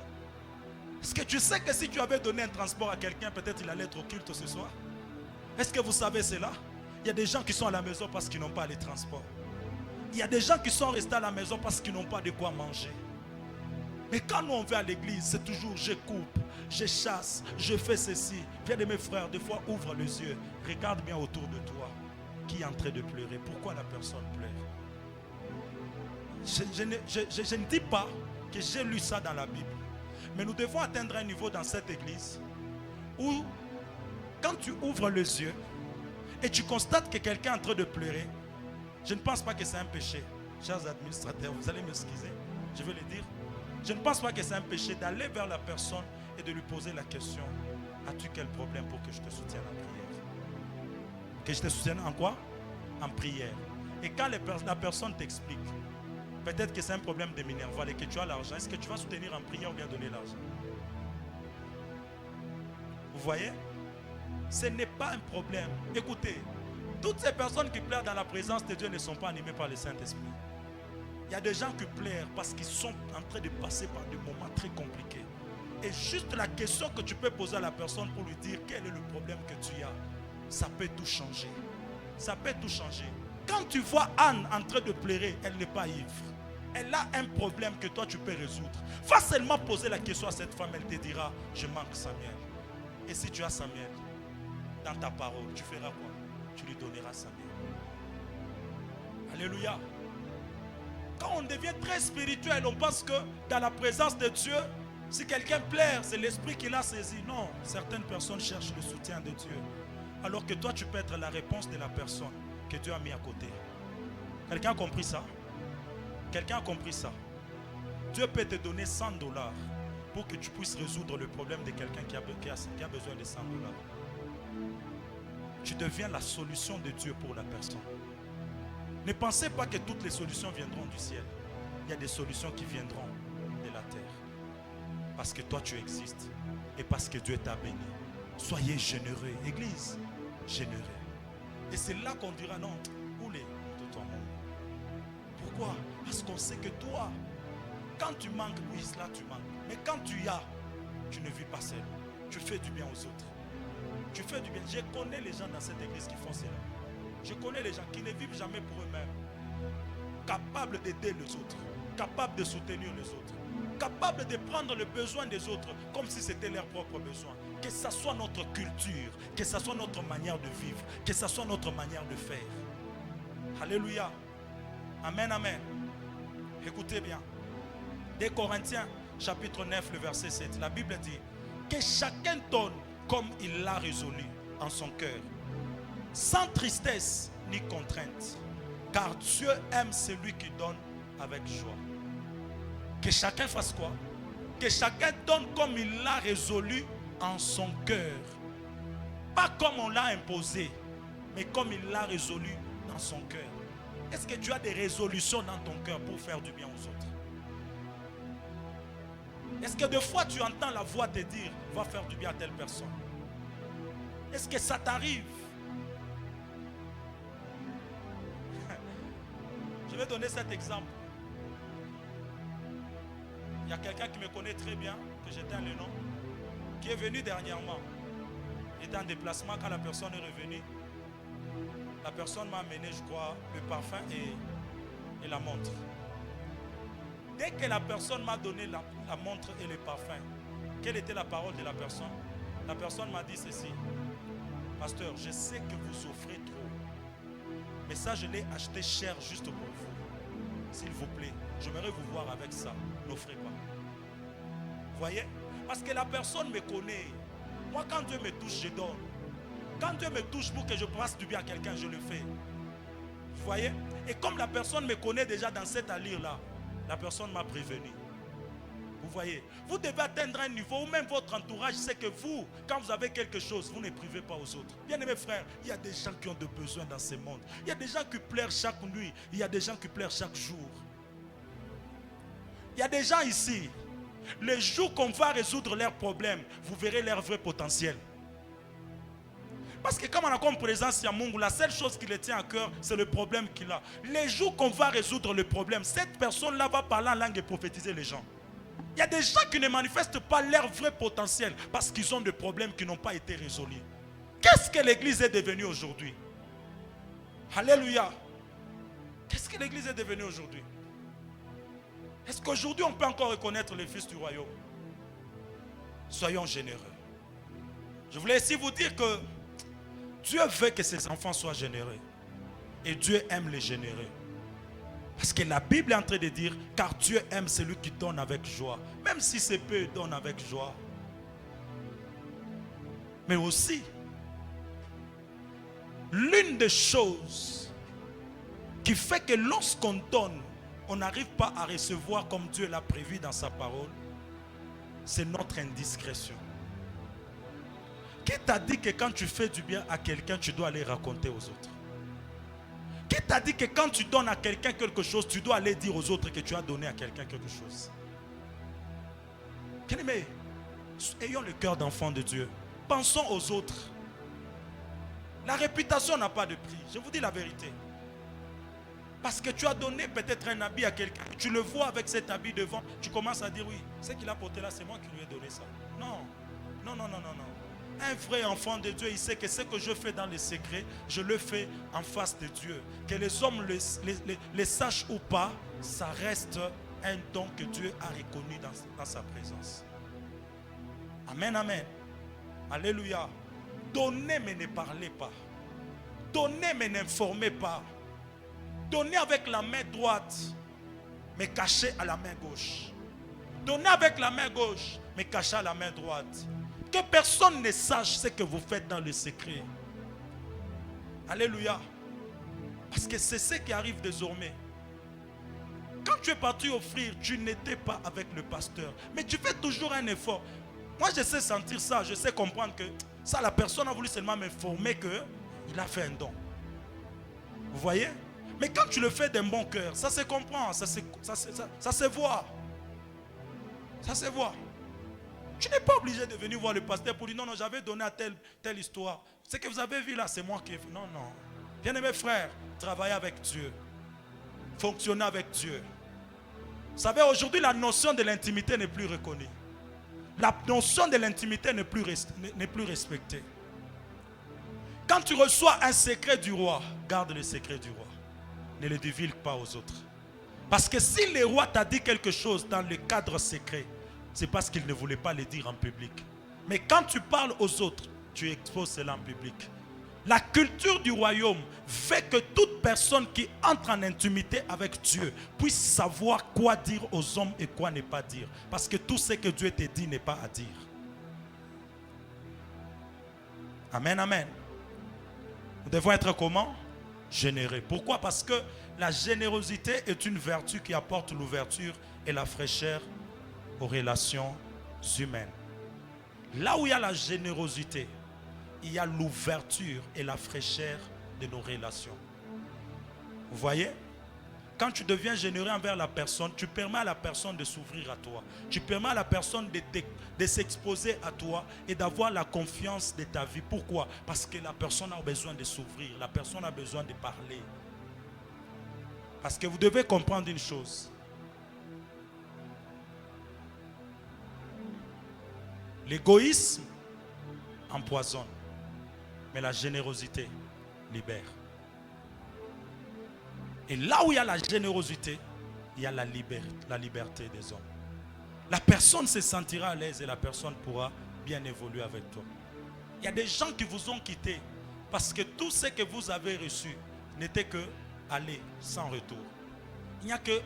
Speaker 1: Est-ce que tu sais que si tu avais donné un transport à quelqu'un, peut-être il allait être au culte ce soir? Est-ce que vous savez cela? Il y a des gens qui sont à la maison parce qu'ils n'ont pas les transports. Il y a des gens qui sont restés à la maison parce qu'ils n'ont pas de quoi manger. Mais quand nous on va à l'église, c'est toujours je coupe, je chasse, je fais ceci. Viens de mes frères, des fois ouvre les yeux, regarde bien autour de toi. Qui est en train de pleurer? Pourquoi la personne pleure? Je ne dis pas que j'ai lu ça dans la Bible. Mais nous devons atteindre un niveau dans cette église où quand tu ouvres les yeux et tu constates que quelqu'un est en train de pleurer, je ne pense pas que c'est un péché. Chers administrateurs, vous allez m'excuser, je vais le dire. Je ne pense pas que c'est un péché d'aller vers la personne et de lui poser la question: as-tu quel problème pour que je te soutienne en prière? Que je te soutienne en quoi? En prière. Et quand la personne t'explique, peut-être que c'est un problème de minerval et que tu as l'argent, est-ce que tu vas soutenir en prière ou bien donner l'argent? Vous voyez? Ce n'est pas un problème. Écoutez, toutes ces personnes qui pleurent dans la présence de Dieu ne sont pas animées par le Saint-Esprit. Il y a des gens qui pleurent parce qu'ils sont en train de passer par des moments très compliqués. Et juste la question que tu peux poser à la personne pour lui dire quel est le problème que tu as, ça peut tout changer. Ça peut tout changer. Quand tu vois Anne en train de pleurer, elle n'est pas ivre. Elle a un problème que toi tu peux résoudre. Va seulement poser la question à cette femme, elle te dira, je manque Samuel. Et si tu as Samuel dans ta parole, tu feras quoi? Tu lui donneras Samuel. Alléluia. Quand on devient très spirituel, on pense que dans la présence de Dieu, si quelqu'un pleure, c'est l'esprit qui l'a saisi. Non, certaines personnes cherchent le soutien de Dieu. Alors que toi, tu peux être la réponse de la personne que Dieu a mis à côté. Quelqu'un a compris ça? Quelqu'un a compris ça? Dieu peut te donner $100 pour que tu puisses résoudre le problème de quelqu'un qui a besoin de $100. Tu deviens la solution de Dieu pour la personne. Ne pensez pas que toutes les solutions viendront du ciel. Il y a des solutions qui viendront de la terre. Parce que toi tu existes et parce que Dieu t'a béni. Soyez généreux, Église, généreux. Et c'est là qu'on dira non, où est de ton monde? Pourquoi? Parce qu'on sait que toi, quand tu manques, oui, là tu manques. Mais quand tu as, tu ne vis pas seul. Tu fais du bien aux autres. Tu fais du bien. Je connais les gens dans cette église qui font cela. Je connais les gens qui ne vivent jamais pour eux-mêmes. Capables d'aider les autres. Capables de soutenir les autres. Capables de prendre le besoin des autres comme si c'était leur propre besoin. Que ce soit notre culture, que ce soit notre manière de vivre, que ce soit notre manière de faire. Alléluia. Amen, amen. Écoutez bien. 2 Corinthiens, chapitre 9, le verset 7. La Bible dit que chacun donne comme il l'a résolu en son cœur, sans tristesse ni contrainte. Car Dieu aime celui qui donne avec joie. Que chacun fasse quoi? Que chacun donne comme il l'a résolu en son cœur. Pas comme on l'a imposé, mais comme il l'a résolu dans son cœur. Est-ce que tu as des résolutions dans ton cœur pour faire du bien aux autres? Est-ce que des fois tu entends la voix te dire va faire du bien à telle personne? Est-ce que ça t'arrive? Je vais donner cet exemple. Il y a quelqu'un qui me connaît très bien, que j'éteins le nom, qui est venu dernièrement. Il était en déplacement quand la personne est revenue. La personne m'a amené, je crois, le parfum et la montre. Dès que la personne m'a donné la montre et le parfum, quelle était la parole de la personne? La personne m'a dit ceci: pasteur, je sais que vous offrez trop, mais ça je l'ai acheté cher juste pour vous. S'il vous plaît, j'aimerais vous voir avec ça. N'offrez pas. Vous voyez? Parce que la personne me connaît. Moi, quand Dieu me touche, je donne. Quand Dieu me touche pour que je fasse du bien à quelqu'un, je le fais. Vous voyez? Et comme la personne me connaît déjà dans cette allure-là, la personne m'a prévenu. Vous voyez? Vous devez atteindre un niveau où même votre entourage sait que vous, quand vous avez quelque chose, vous ne privez pas aux autres. Bien aimés frères, il y a des gens qui ont de besoins dans ce monde. Il y a des gens qui pleurent chaque nuit. Il y a des gens qui pleurent chaque jour. Il y a des gens ici, les jours qu'on va résoudre leurs problèmes, vous verrez leur vrai potentiel. Parce que comme on a comme présence à Mungu, la seule chose qui le tient à cœur, c'est le problème qu'il a. Les jours qu'on va résoudre le problème, cette personne-là va parler en langue et prophétiser les gens. Il y a des gens qui ne manifestent pas leur vrai potentiel parce qu'ils ont des problèmes qui n'ont pas été résolus. Qu'est-ce que l'église est devenue aujourd'hui? Alléluia. Qu'est-ce que l'église est devenue aujourd'hui? Est-ce qu'aujourd'hui on peut encore reconnaître les fils du royaume? Soyons généreux. Je voulais aussi vous dire que Dieu veut que ses enfants soient généreux. Et Dieu aime les généreux. Parce que la Bible est en train de dire, car Dieu aime celui qui donne avec joie. Même si c'est peu, il donne avec joie. Mais aussi, l'une des choses qui fait que lorsqu'on donne, on n'arrive pas à recevoir comme Dieu l'a prévu dans sa parole, c'est notre indiscrétion. Qui t'a dit que quand tu fais du bien à quelqu'un, tu dois aller raconter aux autres? Qui t'a dit que quand tu donnes à quelqu'un quelque chose, tu dois aller dire aux autres que tu as donné à quelqu'un quelque chose? Bien-aimés, ayons le cœur d'enfant de Dieu. Pensons aux autres. La réputation n'a pas de prix. Je vous dis la vérité. Parce que tu as donné peut-être un habit à quelqu'un. Tu le vois avec cet habit devant. Tu commences à dire oui, ce qu'il a porté là, c'est moi qui lui ai donné ça. Non, non, non, non, non, non. Un vrai enfant de Dieu, il sait que ce que je fais dans les secrets, je le fais en face de Dieu. Que les hommes les sachent ou pas, ça reste un don que Dieu a reconnu dans sa présence. Amen, amen. Alléluia. Donnez mais ne parlez pas. Donnez mais n'informez pas. Donnez avec la main droite, mais cachez à la main gauche. Donnez avec la main gauche, mais cachez à la main droite. Que personne ne sache ce que vous faites dans le secret. Alléluia. Parce que c'est ce qui arrive désormais. Quand tu es parti offrir, tu n'étais pas avec le pasteur. Mais tu fais toujours un effort. Moi, je sais sentir ça. Je sais comprendre que ça, la personne a voulu seulement m'informer qu'il a fait un don. Vous voyez? Mais quand tu le fais d'un bon cœur, ça se comprend, ça se voit. Ça se voit. Tu n'es pas obligé de venir voir le pasteur pour dire non, non, j'avais donné à telle histoire. Ce que vous avez vu là, c'est moi qui ai fait. Non, non. Bien-aimés frères, travaillez avec Dieu. Fonctionnez avec Dieu. Vous savez, aujourd'hui, la notion de l'intimité n'est plus reconnue. La notion de l'intimité n'est plus respectée. Quand tu reçois un secret du roi, garde le secret du roi. Ne le divulgue pas aux autres. Parce que si le roi t'a dit quelque chose dans le cadre secret, c'est parce qu'il ne voulait pas le dire en public. Mais quand tu parles aux autres, tu exposes cela en public. La culture du royaume fait que toute personne qui entre en intimité avec Dieu puisse savoir quoi dire aux hommes et quoi ne pas dire. Parce que tout ce que Dieu te dit n'est pas à dire. Amen, amen. Nous devons être comment? Généreux. Pourquoi? Parce que la générosité est une vertu qui apporte l'ouverture et la fraîcheur aux relations humaines. Là où il y a la générosité, il y a l'ouverture et la fraîcheur de nos relations. Vous voyez? Quand tu deviens généreux envers la personne, tu permets à la personne de s'ouvrir à toi. Tu permets à la personne de s'exposer à toi et d'avoir la confiance de ta vie. Pourquoi? Parce que la personne a besoin de s'ouvrir. La personne a besoin de parler. Parce que vous devez comprendre une chose. L'égoïsme empoisonne, mais la générosité libère. Et là où il y a la générosité, il y a la liberté des hommes. La personne se sentira à l'aise et la personne pourra bien évoluer avec toi. Il y a des gens qui vous ont quitté parce que tout ce que vous avez reçu n'était que aller sans retour. Il n'y a que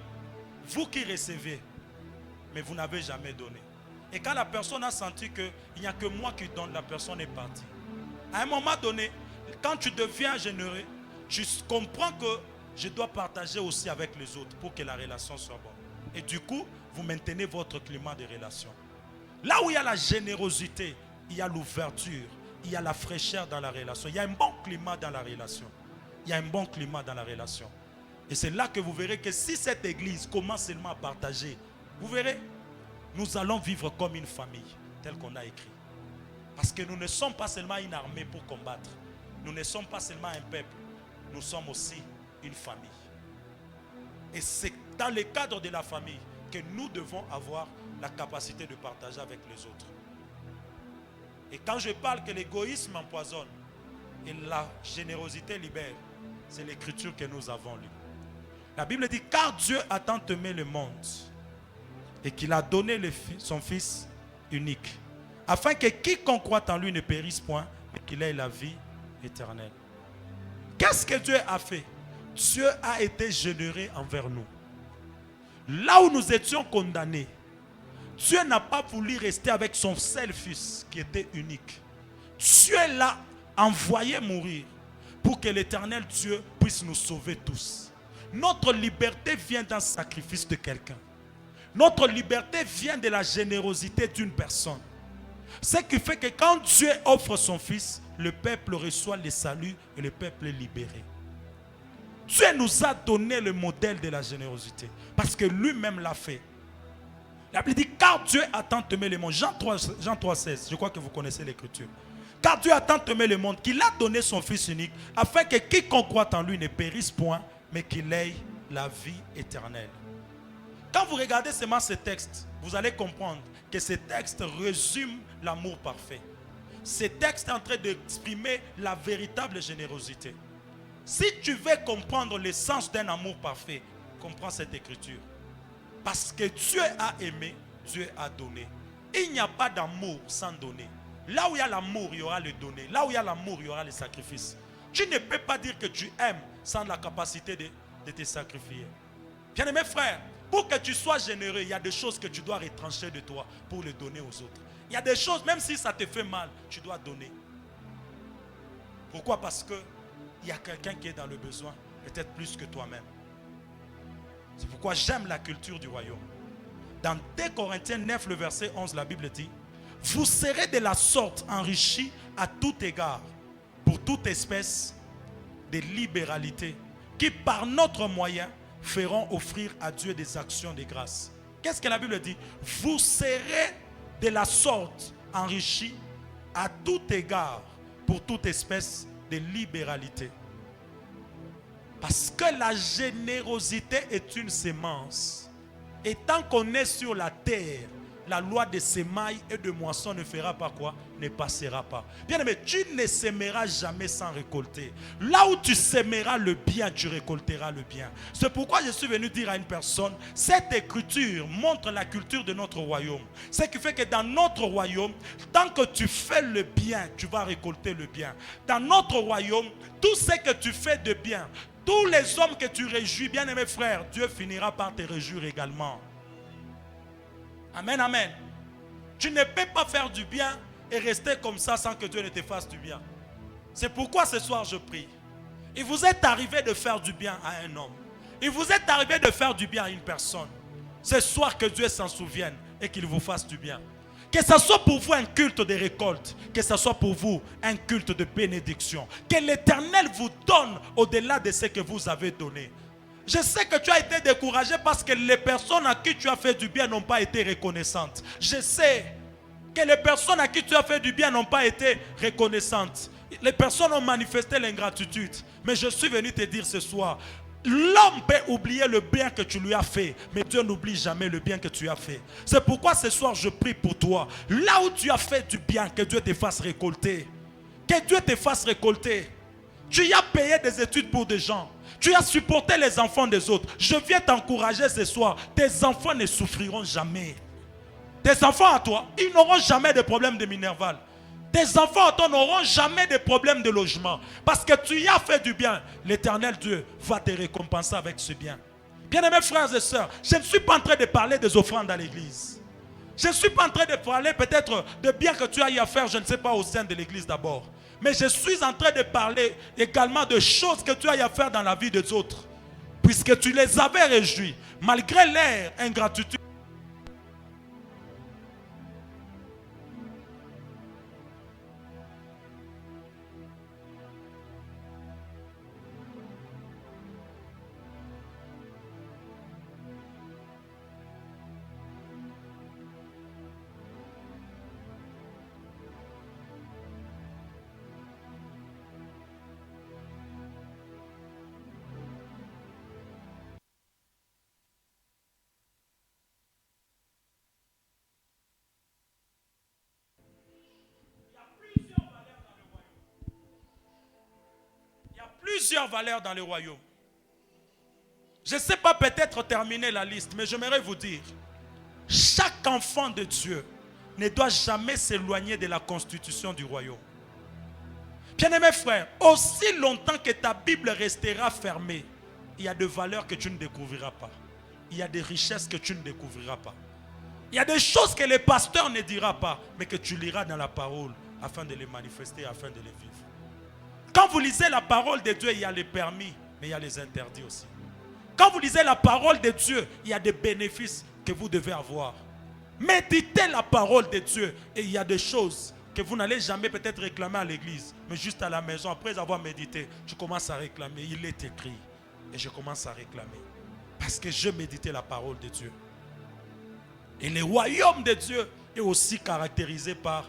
Speaker 1: vous qui recevez, mais vous n'avez jamais donné. Et quand la personne a senti qu'il n'y a que moi qui donne, la personne est partie. À un moment donné, quand tu deviens généreux, tu comprends que je dois partager aussi avec les autres pour que la relation soit bonne. Et du coup, vous maintenez votre climat de relation. Là où il y a la générosité, il y a l'ouverture, il y a la fraîcheur dans la relation. Il y a un bon climat dans la relation. Il y a un bon climat dans la relation. Et c'est là que vous verrez que si cette église commence seulement à partager, vous verrez, nous allons vivre comme une famille, tel qu'on a écrit. Parce que nous ne sommes pas seulement une armée pour combattre. Nous ne sommes pas seulement un peuple. Nous sommes aussi une famille. Et c'est dans le cadre de la famille que nous devons avoir la capacité de partager avec les autres. Et quand je parle que l'égoïsme empoisonne et la générosité libère, c'est l'écriture que nous avons lue. La Bible dit, car Dieu a tant aimé le monde et qu'il a donné son Fils unique, afin que quiconque croit en lui ne périsse point, mais qu'il ait la vie éternelle. Qu'est-ce que Dieu a fait? Dieu a été généreux envers nous. Là où nous étions condamnés, Dieu n'a pas voulu rester avec son seul fils qui était unique. Dieu l'a envoyé mourir pour que l'éternel Dieu puisse nous sauver tous. Notre liberté vient d'un sacrifice de quelqu'un. Notre liberté vient de la générosité d'une personne. Ce qui fait que quand Dieu offre son fils, le peuple reçoit le salut et le peuple est libéré. Dieu nous a donné le modèle de la générosité parce que lui-même l'a fait. La Bible dit, car Dieu a tant aimé le monde. Jean 3,16, je crois que vous connaissez l'écriture. Car Dieu a tant aimé le monde qu'il a donné son Fils unique afin que quiconque croit en lui ne périsse point, mais qu'il ait la vie éternelle. Quand vous regardez seulement ce texte, vous allez comprendre que ce texte résume l'amour parfait. Ce texte est en train d'exprimer la véritable générosité. Si tu veux comprendre l'essence d'un amour parfait, comprends cette écriture. Parce que Dieu a aimé, Dieu a donné. Il n'y a pas d'amour sans donner. Là où il y a l'amour, il y aura le donner. Là où il y a l'amour, il y aura le sacrifice. Tu ne peux pas dire que tu aimes sans la capacité de te sacrifier. Bien-aimés frères, pour que tu sois généreux, il y a des choses que tu dois retrancher de toi pour les donner aux autres. Il y a des choses, même si ça te fait mal, tu dois donner. Pourquoi? Parce qu'il y a quelqu'un qui est dans le besoin, peut-être plus que toi-même. C'est pourquoi j'aime la culture du royaume. Dans 2 Corinthiens 9, le verset 11, la Bible dit: vous serez de la sorte enrichis à tout égard, pour toute espèce de libéralité, qui par notre moyen feront offrir à Dieu des actions de grâce. Qu'est-ce que la Bible dit? Vous serez de la sorte enrichis à tout égard, pour toute espèce de libéralité. Parce que la générosité est une sémence. Et tant qu'on est sur la terre, la loi de semailles et de moisson ne fera pas quoi? Ne passera pas. Bien aimé, tu ne sèmeras jamais sans récolter. Là où tu sèmeras le bien, tu récolteras le bien. C'est pourquoi je suis venu dire à une personne, cette écriture montre la culture de notre royaume. Ce qui fait que dans notre royaume, tant que tu fais le bien, tu vas récolter le bien. Dans notre royaume, tout ce que tu fais de bien, tous les hommes que tu réjouis, bien aimé frère, Dieu finira par te réjouir également. Amen, amen. Tu ne peux pas faire du bien et rester comme ça sans que Dieu ne te fasse du bien. C'est pourquoi ce soir je prie. Il vous est arrivé de faire du bien à un homme. Il vous est arrivé de faire du bien à une personne. Ce soir que Dieu s'en souvienne et qu'il vous fasse du bien. Que ce soit pour vous un culte de récolte, que ce soit pour vous un culte de bénédiction. Que l'Éternel vous donne au-delà de ce que vous avez donné. Je sais que tu as été découragé parce que les personnes à qui tu as fait du bien n'ont pas été reconnaissantes. Je sais que les personnes à qui tu as fait du bien n'ont pas été reconnaissantes. Les personnes ont manifesté l'ingratitude. Mais je suis venu te dire ce soir, l'homme peut oublier le bien que tu lui as fait, mais Dieu n'oublie jamais le bien que tu as fait. C'est pourquoi ce soir je prie pour toi. Là où tu as fait du bien, que Dieu te fasse récolter. Que Dieu te fasse récolter. Tu y as payé des études pour des gens. Tu as supporté les enfants des autres. Je viens t'encourager ce soir. Tes enfants ne souffriront jamais. Tes enfants à toi, ils n'auront jamais de problème de minerval. Tes enfants à toi n'auront jamais de problème de logement. Parce que tu y as fait du bien. L'Éternel Dieu va te récompenser avec ce bien. Bien-aimés frères et sœurs, je ne suis pas en train de parler des offrandes à l'église. Je ne suis pas en train de parler peut-être de bien que tu as eu à faire, je ne sais pas, au sein de l'église d'abord. Mais je suis en train de parler également de choses que tu as eu à faire dans la vie des autres. Puisque tu les avais réjouis, malgré leur ingratitude. Plusieurs valeurs dans le royaume. Je ne sais pas peut-être terminer la liste, mais j'aimerais vous dire, chaque enfant de Dieu ne doit jamais s'éloigner de la constitution du royaume. Bien-aimés frères, aussi longtemps que ta Bible restera fermée, il y a des valeurs que tu ne découvriras pas. Il y a des richesses que tu ne découvriras pas. Il y a des choses que le pasteur ne dira pas, mais que tu liras dans la parole afin de les manifester, afin de les vivre. Quand vous lisez la parole de Dieu, il y a les permis, mais il y a les interdits aussi. Quand vous lisez la parole de Dieu, il y a des bénéfices que vous devez avoir. Méditez la parole de Dieu et il y a des choses que vous n'allez jamais peut-être réclamer à l'église, mais juste à la maison, après avoir médité, tu commences à réclamer. Il est écrit et je commence à réclamer. Parce que je méditais la parole de Dieu. Et le royaume de Dieu est aussi caractérisé par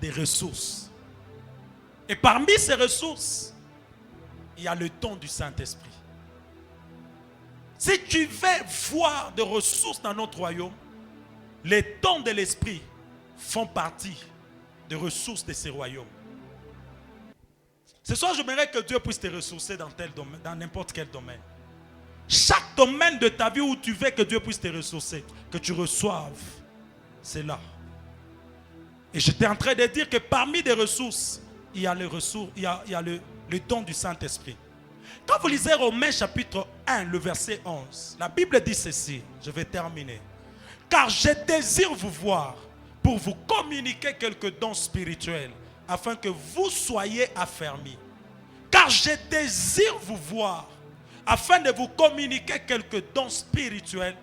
Speaker 1: des ressources. Et parmi ces ressources, il y a le don du Saint-Esprit. Si tu veux voir des ressources dans notre royaume, les dons de l'esprit font partie des ressources de ces royaumes. Ce soir, j'aimerais que Dieu puisse te ressourcer dans tel domaine, dans n'importe quel domaine. Chaque domaine de ta vie où tu veux que Dieu puisse te ressourcer, que tu reçoives, c'est là. Et j'étais en train de dire que parmi les ressources, il y a les ressources, il y a le don du Saint-Esprit. Quand vous lisez Romains chapitre 1, le verset 11, la Bible dit ceci, je vais terminer. Car je désire vous voir pour vous communiquer quelques dons spirituels, afin que vous soyez affermis. Car je désire vous voir, afin de vous communiquer quelques dons spirituels,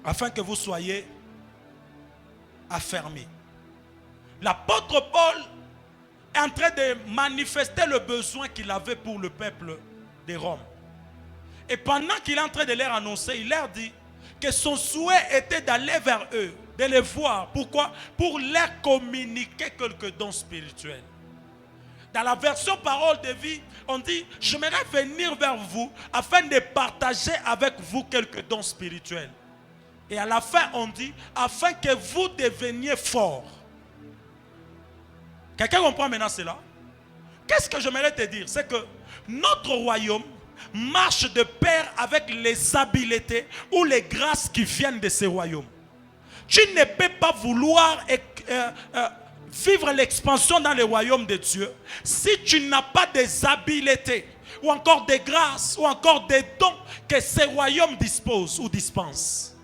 Speaker 1: afin que vous soyez affermis. L'apôtre Paul est en train de manifester le besoin qu'il avait pour le peuple de Rome. Et pendant qu'il est en train de leur annoncer, il leur dit que son souhait était d'aller vers eux, de les voir. Pourquoi? Pour leur communiquer quelques dons spirituels. Dans la version parole de vie, on dit, j'aimerais venir vers vous afin de partager avec vous quelques dons spirituels. Et à la fin, on dit, afin que vous deveniez forts. Quelqu'un comprend maintenant cela? Qu'est-ce que j'aimerais te dire? C'est que notre royaume marche de pair avec les habiletés ou les grâces qui viennent de ce royaume. Tu ne peux pas vouloir vivre l'expansion dans le royaume de Dieu si tu n'as pas des habiletés ou encore des grâces ou encore des dons que ce royaume dispose ou dispense.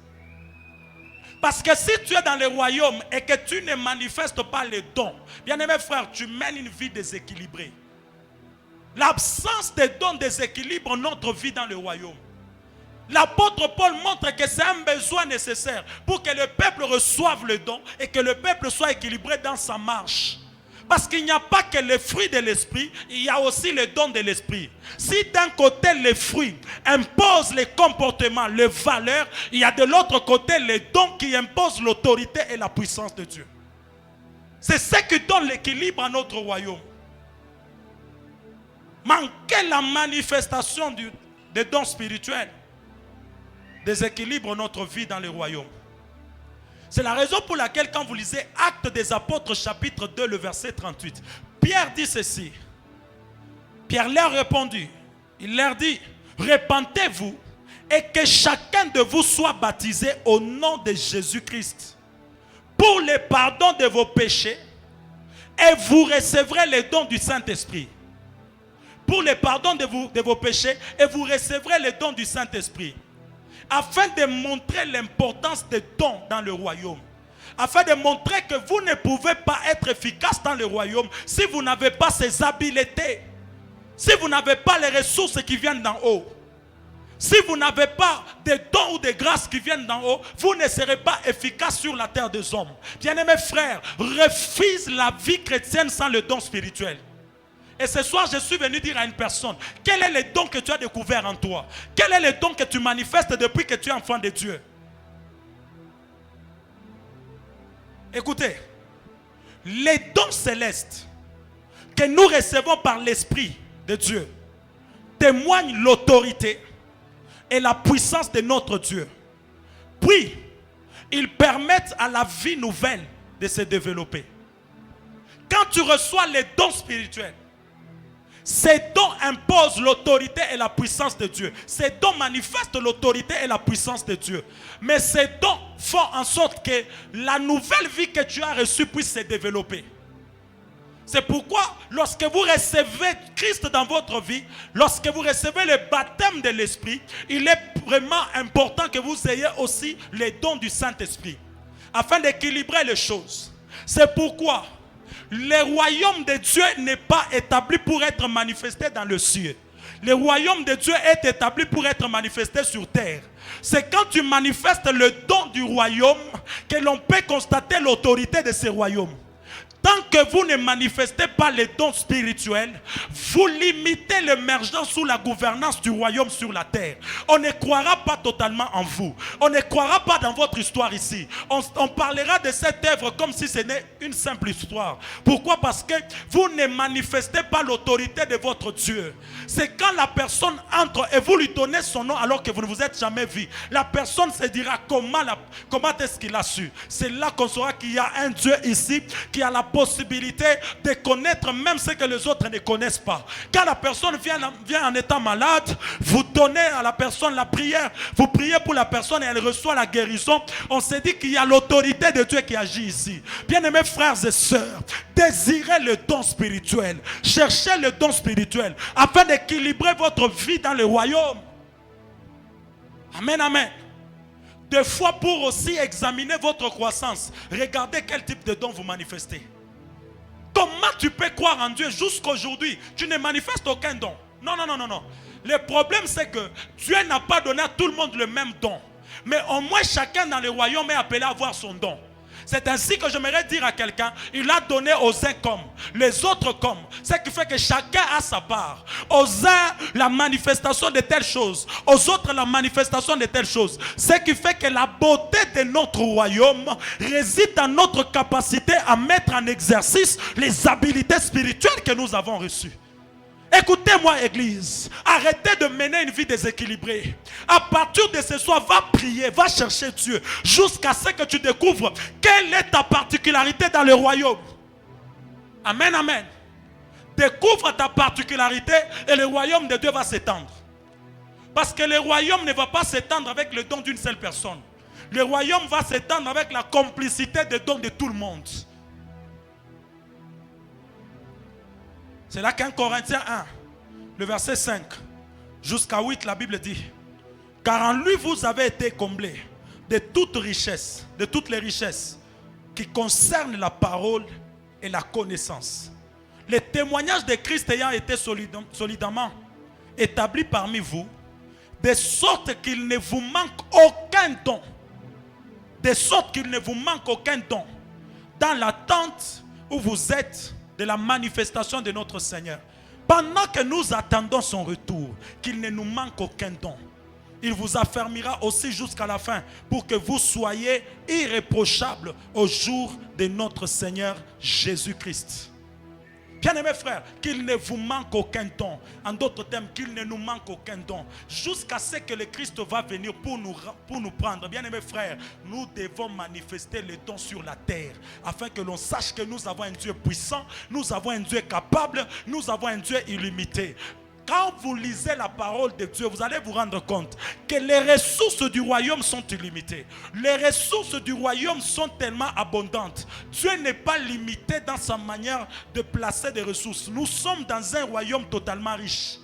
Speaker 1: Parce que si tu es dans le royaume et que tu ne manifestes pas les dons, bien-aimé frère, tu mènes une vie déséquilibrée. L'absence de dons déséquilibre notre vie dans le royaume. L'apôtre Paul montre que c'est un besoin nécessaire pour que le peuple reçoive le don et que le peuple soit équilibré dans sa marche. Parce qu'il n'y a pas que les fruits de l'esprit, il y a aussi les dons de l'esprit. Si d'un côté les fruits imposent les comportements, les valeurs, il y a de l'autre côté les dons qui imposent l'autorité et la puissance de Dieu. C'est ce qui donne l'équilibre à notre royaume. Manquer la manifestation des dons spirituels déséquilibre notre vie dans le royaume. C'est la raison pour laquelle quand vous lisez Actes des Apôtres chapitre 2 le verset 38, Pierre dit ceci. Pierre leur répondit, il leur dit, repentez-vous et que chacun de vous soit baptisé au nom de Jésus-Christ pour le pardon de vos péchés et vous recevrez les dons du Saint-Esprit. Pour le pardon de vos péchés et vous recevrez les dons du Saint-Esprit. Afin de montrer l'importance des dons dans le royaume. Afin de montrer que vous ne pouvez pas être efficace dans le royaume si vous n'avez pas ces habiletés. Si vous n'avez pas les ressources qui viennent d'en haut. Si vous n'avez pas des dons ou des grâces qui viennent d'en haut, vous ne serez pas efficace sur la terre des hommes. Bien-aimés frères, refuse la vie chrétienne sans le don spirituel. Et ce soir, je suis venu dire à une personne, quel est le don que tu as découvert en toi? Quel est le don que tu manifestes depuis que tu es enfant de Dieu? Écoutez, les dons célestes que nous recevons par l'Esprit de Dieu témoignent l'autorité et la puissance de notre Dieu. Puis, ils permettent à la vie nouvelle de se développer. Quand tu reçois les dons spirituels, ces dons imposent l'autorité et la puissance de Dieu. Ces dons manifestent l'autorité et la puissance de Dieu. Mais ces dons font en sorte que la nouvelle vie que tu as reçue puisse se développer. C'est pourquoi lorsque vous recevez Christ dans votre vie, lorsque vous recevez le baptême de l'Esprit, il est vraiment important que vous ayez aussi les dons du Saint-Esprit, afin d'équilibrer les choses. C'est pourquoi le royaume de Dieu n'est pas établi pour être manifesté dans le ciel. Le royaume de Dieu est établi pour être manifesté sur terre. C'est quand tu manifestes le don du royaume que l'on peut constater l'autorité de ce royaume. Tant que vous ne manifestez pas les dons spirituels, vous limitez l'émergence sous la gouvernance du royaume sur la terre. On ne croira pas totalement en vous. On ne croira pas dans votre histoire ici. On parlera de cette œuvre comme si ce n'est une simple histoire. Pourquoi? Parce que vous ne manifestez pas l'autorité de votre Dieu. C'est quand la personne entre et vous lui donnez son nom alors que vous ne vous êtes jamais vu. La personne se dira comment est-ce qu'il a su. C'est là qu'on saura qu'il y a un Dieu ici qui a la possibilité de connaître même ce que les autres ne connaissent pas. Quand la personne vient en état malade, vous donnez à la personne la prière, vous priez pour la personne et elle reçoit la guérison. On se dit qu'il y a l'autorité de Dieu qui agit ici. Bien-aimés frères et sœurs, désirez le don spirituel, cherchez le don spirituel afin d'équilibrer votre vie dans le royaume. Amen, amen. Des fois, pour aussi examiner votre croissance, regardez quel type de don vous manifestez. Comment tu peux croire en Dieu jusqu'aujourd'hui? Tu ne manifestes aucun don. Non, non, non, non, non. Le problème, c'est que Dieu n'a pas donné à tout le monde le même don. Mais au moins, chacun dans le royaume est appelé à avoir son don. C'est ainsi que j'aimerais dire à quelqu'un, il a donné aux uns comme, les autres comme. Ce qui fait que chacun a sa part. Aux uns, la manifestation de telles choses. Aux autres, la manifestation de telles choses. Ce qui fait que la beauté de notre royaume réside dans notre capacité à mettre en exercice les habiletés spirituelles que nous avons reçues. Écoutez-moi, Église, arrêtez de mener une vie déséquilibrée. À partir de ce soir, va prier, va chercher Dieu, jusqu'à ce que tu découvres quelle est ta particularité dans le royaume. Amen, amen. Découvre ta particularité et le royaume de Dieu va s'étendre. Parce que le royaume ne va pas s'étendre avec le don d'une seule personne. Le royaume va s'étendre avec la complicité des dons de tout le monde. C'est là qu'en Corinthiens 1, le verset 5 jusqu'à 8, la Bible dit: car en lui vous avez été comblés de toute richesse, de toutes les richesses qui concernent la parole et la connaissance. Les témoignages de Christ ayant été solidement établis parmi vous, de sorte qu'il ne vous manque aucun don. De sorte qu'il ne vous manque aucun don dans l'attente où vous êtes de la manifestation de notre Seigneur. Pendant que nous attendons son retour, qu'il ne nous manque aucun don. Il vous affermira aussi jusqu'à la fin pour que vous soyez irréprochables au jour de notre Seigneur Jésus-Christ. Bien-aimés frères, qu'il ne vous manque aucun don. En d'autres termes, qu'il ne nous manque aucun don. Jusqu'à ce que le Christ va venir pour nous prendre. Bien-aimés frères, nous devons manifester les dons sur la terre. Afin que l'on sache que nous avons un Dieu puissant, nous avons un Dieu capable, nous avons un Dieu illimité. Quand vous lisez la parole de Dieu, vous allez vous rendre compte que les ressources du royaume sont illimitées. Les ressources du royaume sont tellement abondantes. Dieu n'est pas limité dans sa manière de placer des ressources. Nous sommes dans un royaume totalement riche.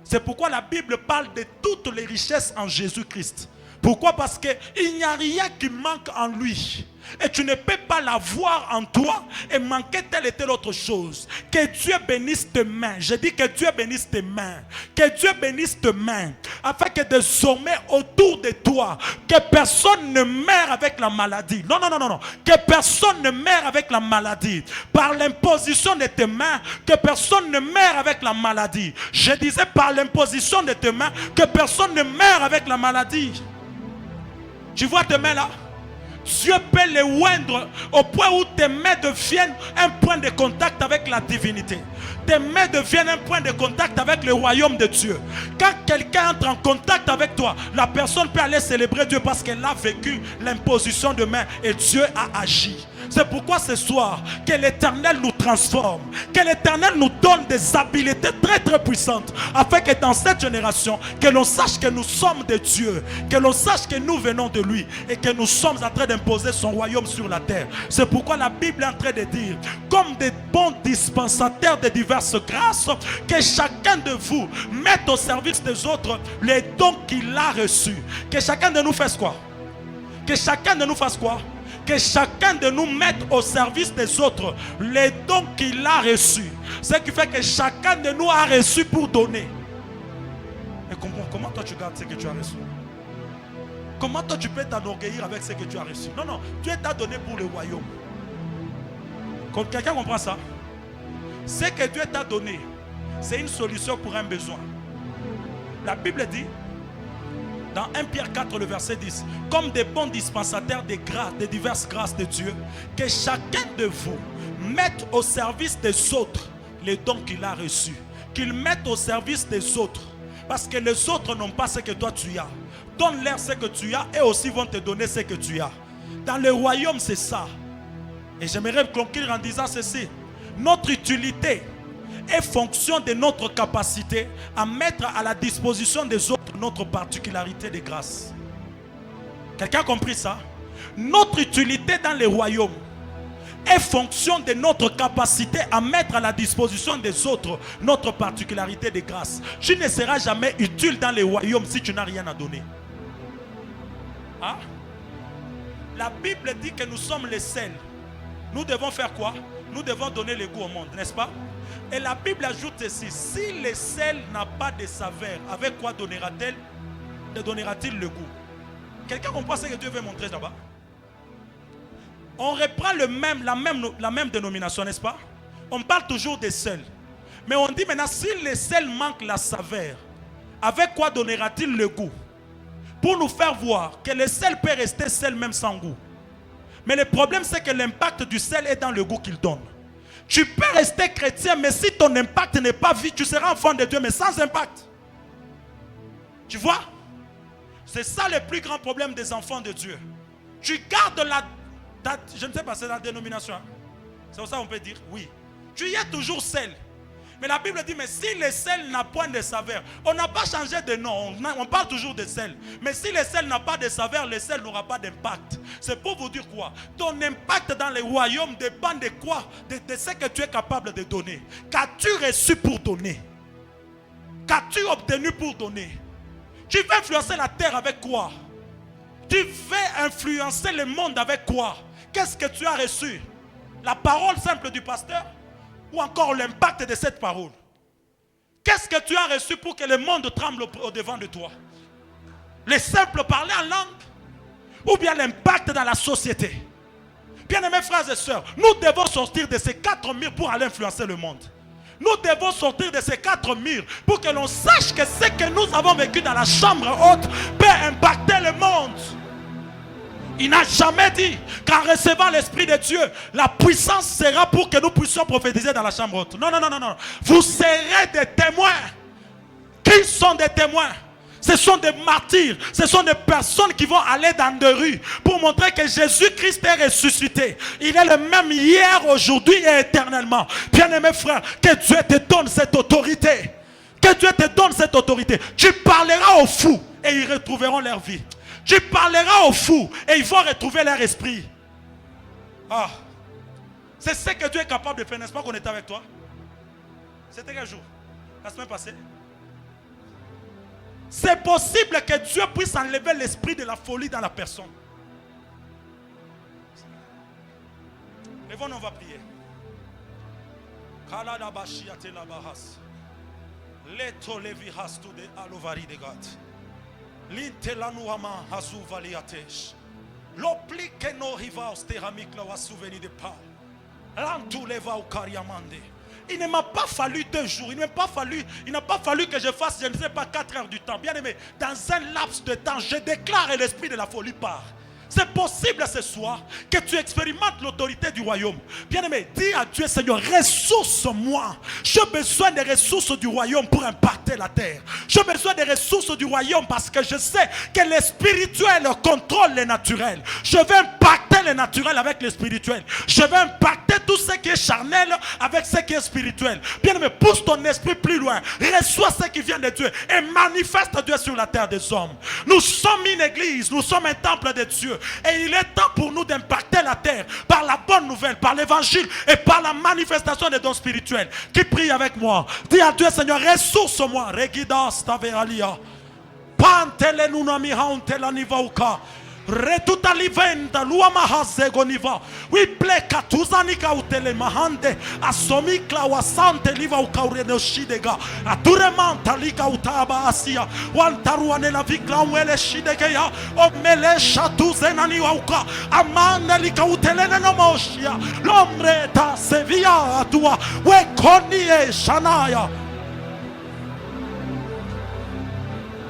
Speaker 1: C'est pourquoi la Bible parle de toutes les richesses en Jésus-Christ. Pourquoi? Parce qu'il n'y a rien qui manque en lui. Et tu ne peux pas l'avoir en toi et manquer telle et telle autre chose. Que Dieu bénisse tes mains. Je dis que Dieu bénisse tes mains. Que Dieu bénisse tes mains. Afin que désormais autour de toi, que personne ne meure avec la maladie. Non, non, non, non, non. Que personne ne meure avec la maladie. Par l'imposition de tes mains, que personne ne meure avec la maladie. Je disais par l'imposition de tes mains, que personne ne meure avec la maladie. Tu vois tes mains là? Dieu peut les oindre au point où tes mains deviennent un point de contact avec la divinité. Tes mains deviennent un point de contact avec le royaume de Dieu. Quand quelqu'un entre en contact avec toi, la personne peut aller célébrer Dieu parce qu'elle a vécu l'imposition de main et Dieu a agi. C'est pourquoi ce soir, que l'Éternel nous transforme, que l'Éternel nous donne des habiletés très très puissantes, afin que dans cette génération, que l'on sache que nous sommes de Dieu, que l'on sache que nous venons de lui et que nous sommes en train d'imposer son royaume sur la terre. C'est pourquoi la Bible est en train de dire, comme des bons dispensateurs de diverses grâces, que chacun de vous mette au service des autres les dons qu'il a reçus. Que chacun de nous fasse quoi? Que chacun de nous fasse quoi? Que chacun de nous mette au service des autres les dons qu'il a reçus. Ce qui fait que chacun de nous a reçu pour donner. Et comment toi tu gardes ce que tu as reçu? Comment toi tu peux t'enorgueillir avec ce que tu as reçu? Non, non, Dieu t'a donné pour le royaume. Quelqu'un comprend ça? Ce que Dieu t'a donné, c'est une solution pour un besoin. La Bible dit, dans 1 Pierre 4, le verset 10, comme des bons dispensataires des grâces, des diverses grâces de Dieu, que chacun de vous mette au service des autres les dons qu'il a reçus. Qu'il mette au service des autres. Parce que les autres n'ont pas ce que toi tu as. Donne-leur ce que tu as et aussi vont te donner ce que tu as. Dans le royaume, c'est ça. Et j'aimerais conclure en disant ceci. Notre utilité est fonction de notre capacité à mettre à la disposition des autres notre particularité de grâce. Quelqu'un a compris ça? Notre utilité dans le royaume est fonction de notre capacité à mettre à la disposition des autres notre particularité de grâce. Tu ne seras jamais utile dans le royaume si tu n'as rien à donner. Hein? La Bible dit que nous sommes les sels. Nous devons faire quoi? Nous devons donner le goût au monde, n'est-ce pas? Et la Bible ajoute ceci: si le sel n'a pas de saveur, avec quoi donnera-t-il le goût? Quelqu'un comprend ce que Dieu veut montrer là-bas? On reprend la même dénomination, n'est-ce pas? On parle toujours de sel. Mais on dit maintenant, si le sel manque la saveur, avec quoi donnera-t-il le goût? Pour nous faire voir que le sel peut rester sel même sans goût. Mais le problème, c'est que l'impact du sel est dans le goût qu'il donne. Tu peux rester chrétien, mais si ton impact n'est pas vu, tu seras enfant de Dieu, mais sans impact. Tu vois? C'est ça le plus grand problème des enfants de Dieu. Tu gardes je ne sais pas, c'est la dénomination. Hein? C'est pour ça qu'on peut dire, oui. Tu y es toujours sel. Mais la Bible dit, mais si le sel n'a point de saveur, on n'a pas changé de nom, on parle toujours de sel. Mais si le sel n'a pas de saveur, le sel n'aura pas d'impact. C'est pour vous dire quoi? Ton impact dans le royaume dépend de quoi? De ce que tu es capable de donner. Qu'as-tu reçu pour donner? Qu'as-tu obtenu pour donner? Tu veux influencer la terre avec quoi? Tu veux influencer le monde avec quoi? Qu'est-ce que tu as reçu? La parole simple du pasteur? Ou encore l'impact de cette parole? Qu'est-ce que tu as reçu pour que le monde tremble au devant de toi? Le simple parler en langue? Ou bien l'impact dans la société? Bien-aimés frères et sœurs, nous devons sortir de ces 4 murs pour aller influencer le monde. Nous devons sortir de ces 4 murs pour que l'on sache que ce que nous avons vécu dans la chambre haute peut impacter le monde. Il n'a jamais dit qu'en recevant l'Esprit de Dieu, la puissance sera pour que nous puissions prophétiser dans la chambre haute. Non, non, non, non, non. Vous serez des témoins. Qui sont des témoins? Ce sont des martyrs. Ce sont des personnes qui vont aller dans des rues pour montrer que Jésus-Christ est ressuscité. Il est le même hier, aujourd'hui et éternellement. Bien-aimés frères, que Dieu te donne cette autorité. Que Dieu te donne cette autorité. Tu parleras aux fous et ils retrouveront leur vie. Tu parleras aux fous et ils vont retrouver leur esprit. Ah, c'est ce que Dieu est capable de faire, n'est-ce pas qu'on était avec toi? C'était quel jour? La semaine passée? C'est possible que Dieu puisse enlever l'esprit de la folie dans la personne. Levons-nous, on va prier. L'intelanuama hazuvaliatesh. L'oplique no rivaus teramikla wa souveni de Paul. L'antuleva au kariamande. Il ne m'a pas fallu 2 jours. Il n'a pas fallu que je fasse, je ne sais pas, 4 heures du temps. Bien aimé, dans un laps de temps, je déclare et l'esprit de la folie part. C'est possible ce soir que tu expérimentes l'autorité du royaume. Bien-aimé, dis à Dieu, Seigneur, ressource-moi. J'ai besoin des ressources du royaume pour impacter la terre. J'ai besoin des ressources du royaume parce que je sais que le spirituel contrôle le naturel. Je vais impacter le naturel avec le spirituel. Je vais impacter tout ce qui est charnel avec ce qui est spirituel. Bien-aimé, pousse ton esprit plus loin. Reçois ce qui vient de Dieu et manifeste Dieu sur la terre des hommes. Nous sommes une église, nous sommes un temple de Dieu. Et il est temps pour nous d'impacter la terre par la bonne nouvelle, par l'évangile et par la manifestation des dons spirituels. Qui prie avec moi? Dis à Dieu, Seigneur, ressource-moi. Regidas taveralia. Pantele nunami haunte la nivauka. Retuta livenda lua mahazego niva. We pleka tuzanika utele mahande. Asomikla wasante liva ukaurene shidega. Aturemanta lika utaba asia. Wantaruane la vikla wele shidege ya. Omele shatuzenani wauka. Amande lika utelene no moshia. L'ombre ta sevia atua. Wekonie shanaya.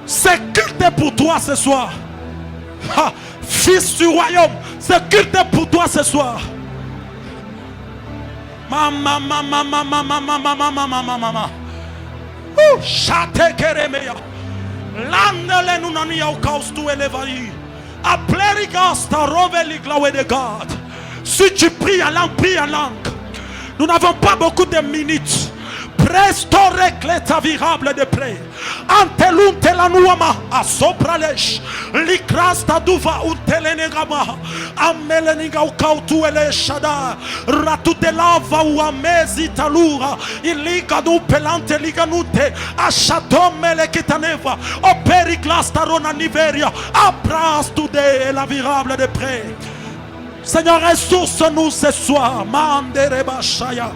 Speaker 1: C'est culte pour toi ce soir. Ha, fils du royaume, c'est culte pour toi ce soir. Mama, mama, mama, mama, mama, mama, mama, mama. Chate keremeya. Landele nunania au kaos tu elevaï. Aplerigasta roveli glawe de God. Si tu pries en langue, prie en langue. Nous n'avons pas beaucoup de minutes. Presto recleta virable de près. Antelun telanuama a sopralesh. Likrasta duva untelenegama. Ameleniga ukautu ele shada. Ratutelava u amezi talura. Iliga du pelante liganute. Achatomele kitaneva. Operiklasta rona niveria. Aprastu de la virable de près. Seigneur, ressource-nous ce soir. Mandereba shaya.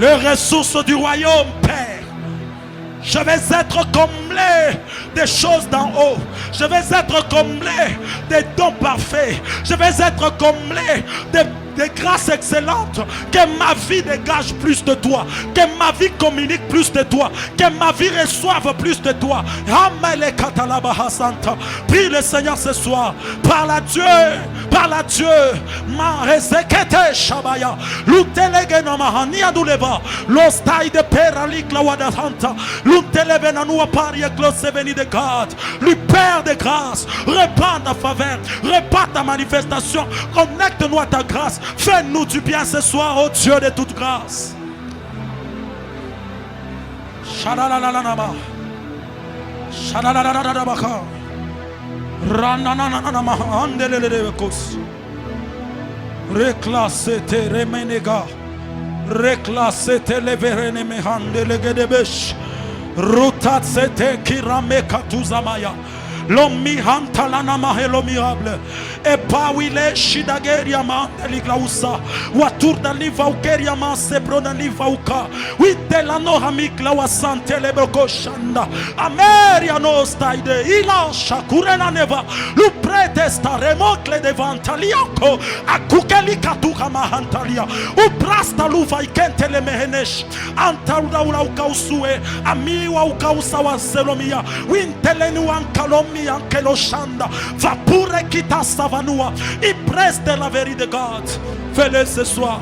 Speaker 1: Les ressources du royaume, Père. Je vais être comblé des choses d'en haut. Je vais être comblé des dons parfaits. Je vais être comblé des grâces excellentes. Que ma vie dégage plus de toi. Que ma vie communique plus de toi. Que ma vie reçoive plus de toi. Prie le Seigneur ce soir. Parle à Dieu. Parle à Dieu. Maresekete Shabaya. Lutelegeno mahania duleva. L'ostai de peralik la wadahanta. Lutelevena nous parie close veni de God. Lui Père de grâce. Répand ta faveur. Répand ta manifestation. Connecte-nous à ta grâce. Fais-nous du bien ce soir, ô Dieu de toute grâce. Shadalalalama. Shadalalalabaka. Rananananama. Andelelelekos. Reclassete remenega. Reclassete leverene mehandelegedebesh. Rutatsete kirameka tuzamaya. L'homme hantalana mahelo mirable. Et pas où il est shidageria man deliglausa. Watur daliva ukeria man sebro daliva uka. Oui delano hamik la wasante leboko shanda. Ameria no staide. Ila shakurena neva. Lu pretesta remocle devant liako. Akukeli katuka mahantalia. U brasta luva ikente le mehenesh. Antaruda ula ukausue. Amiwa ukausa wa selomia. Winteleni wankalom. Va pour quitter Savanua. Il presse de la vérité de God. Fais-le ce soir.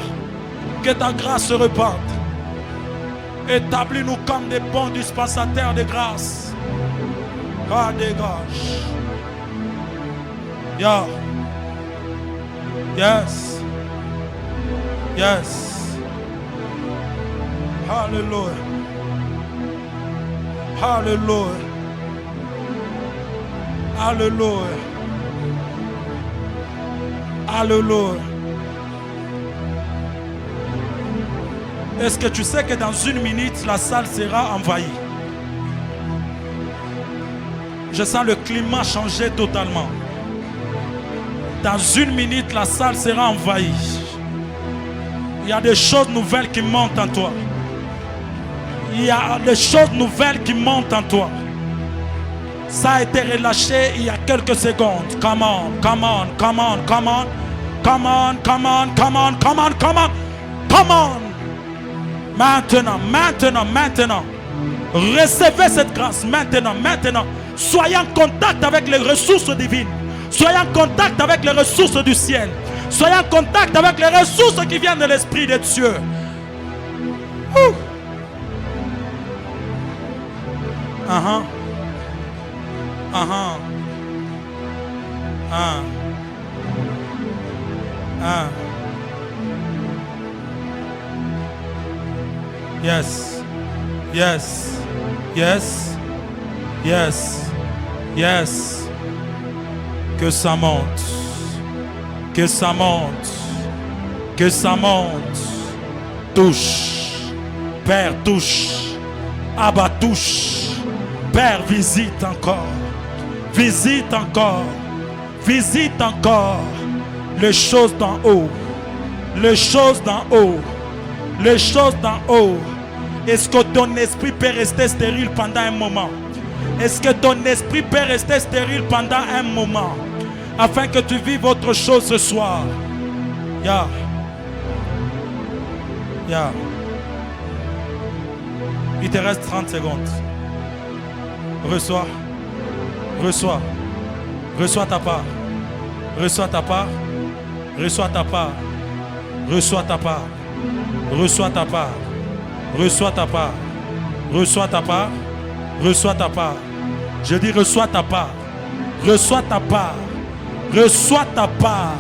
Speaker 1: Que ta grâce se répande. Établis-nous comme des bons dispensataires de grâce. Ah, dégage. Yeah. Yes. Yes. Hallelujah. Hallelujah. Alléluia. Alléluia. Est-ce que tu sais que dans une minute, la salle sera envahie? Je sens le climat changer totalement. Dans une minute, la salle sera envahie. Il y a des choses nouvelles qui montent en toi. Il y a des choses nouvelles qui montent en toi. Ça a été relâché il y a quelques secondes. Come on, come on, come on, come on. Come on, come on, come on, come on, come on. Come on. Maintenant, maintenant, maintenant. Recevez cette grâce. Maintenant, maintenant. Soyez en contact avec les ressources divines. Soyez en contact avec les ressources du ciel. Soyez en contact avec les ressources qui viennent de l'Esprit de Dieu. Yes. Yes. Yes. Yes. Yes. Que ça monte. Que ça monte. Que ça monte. Touche. Père, touche. Abba, touche. Père, visite encore. Visite encore. Visite encore les choses d'en haut. Les choses d'en haut. Les choses d'en haut. Est-ce que ton esprit peut rester stérile pendant un moment? Est-ce que ton esprit peut rester stérile pendant un moment? Afin que tu vives autre chose ce soir. Ya. Ya. Il te reste 30 secondes. Reçois. Reçois. Reçois ta part. Reçois ta part. Reçois ta part. Reçois ta part. Reçois ta part. Reçois ta part. Reçois ta part. Reçois ta part. Je dis reçois ta part. Reçois ta part. Reçois ta part.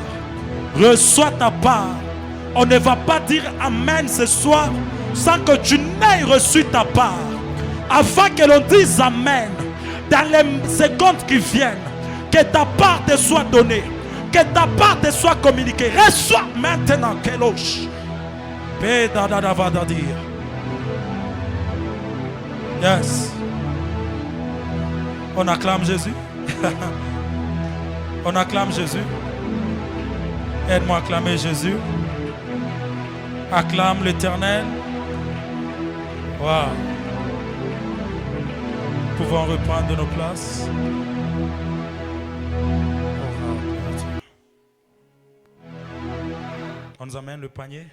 Speaker 1: Reçois ta part. On ne va pas dire Amen ce soir sans que tu n'aies reçu ta part. Afin que l'on dise Amen dans les secondes qui viennent. Que ta part te soit donnée. Que ta part te soit communiquée. Reçois maintenant. Kelosh. Yes. On acclame Jésus. On acclame Jésus. Aide-moi à acclamer Jésus. Acclame l'Éternel. Wow. Nous pouvons reprendre nos places. On nous amène le panier.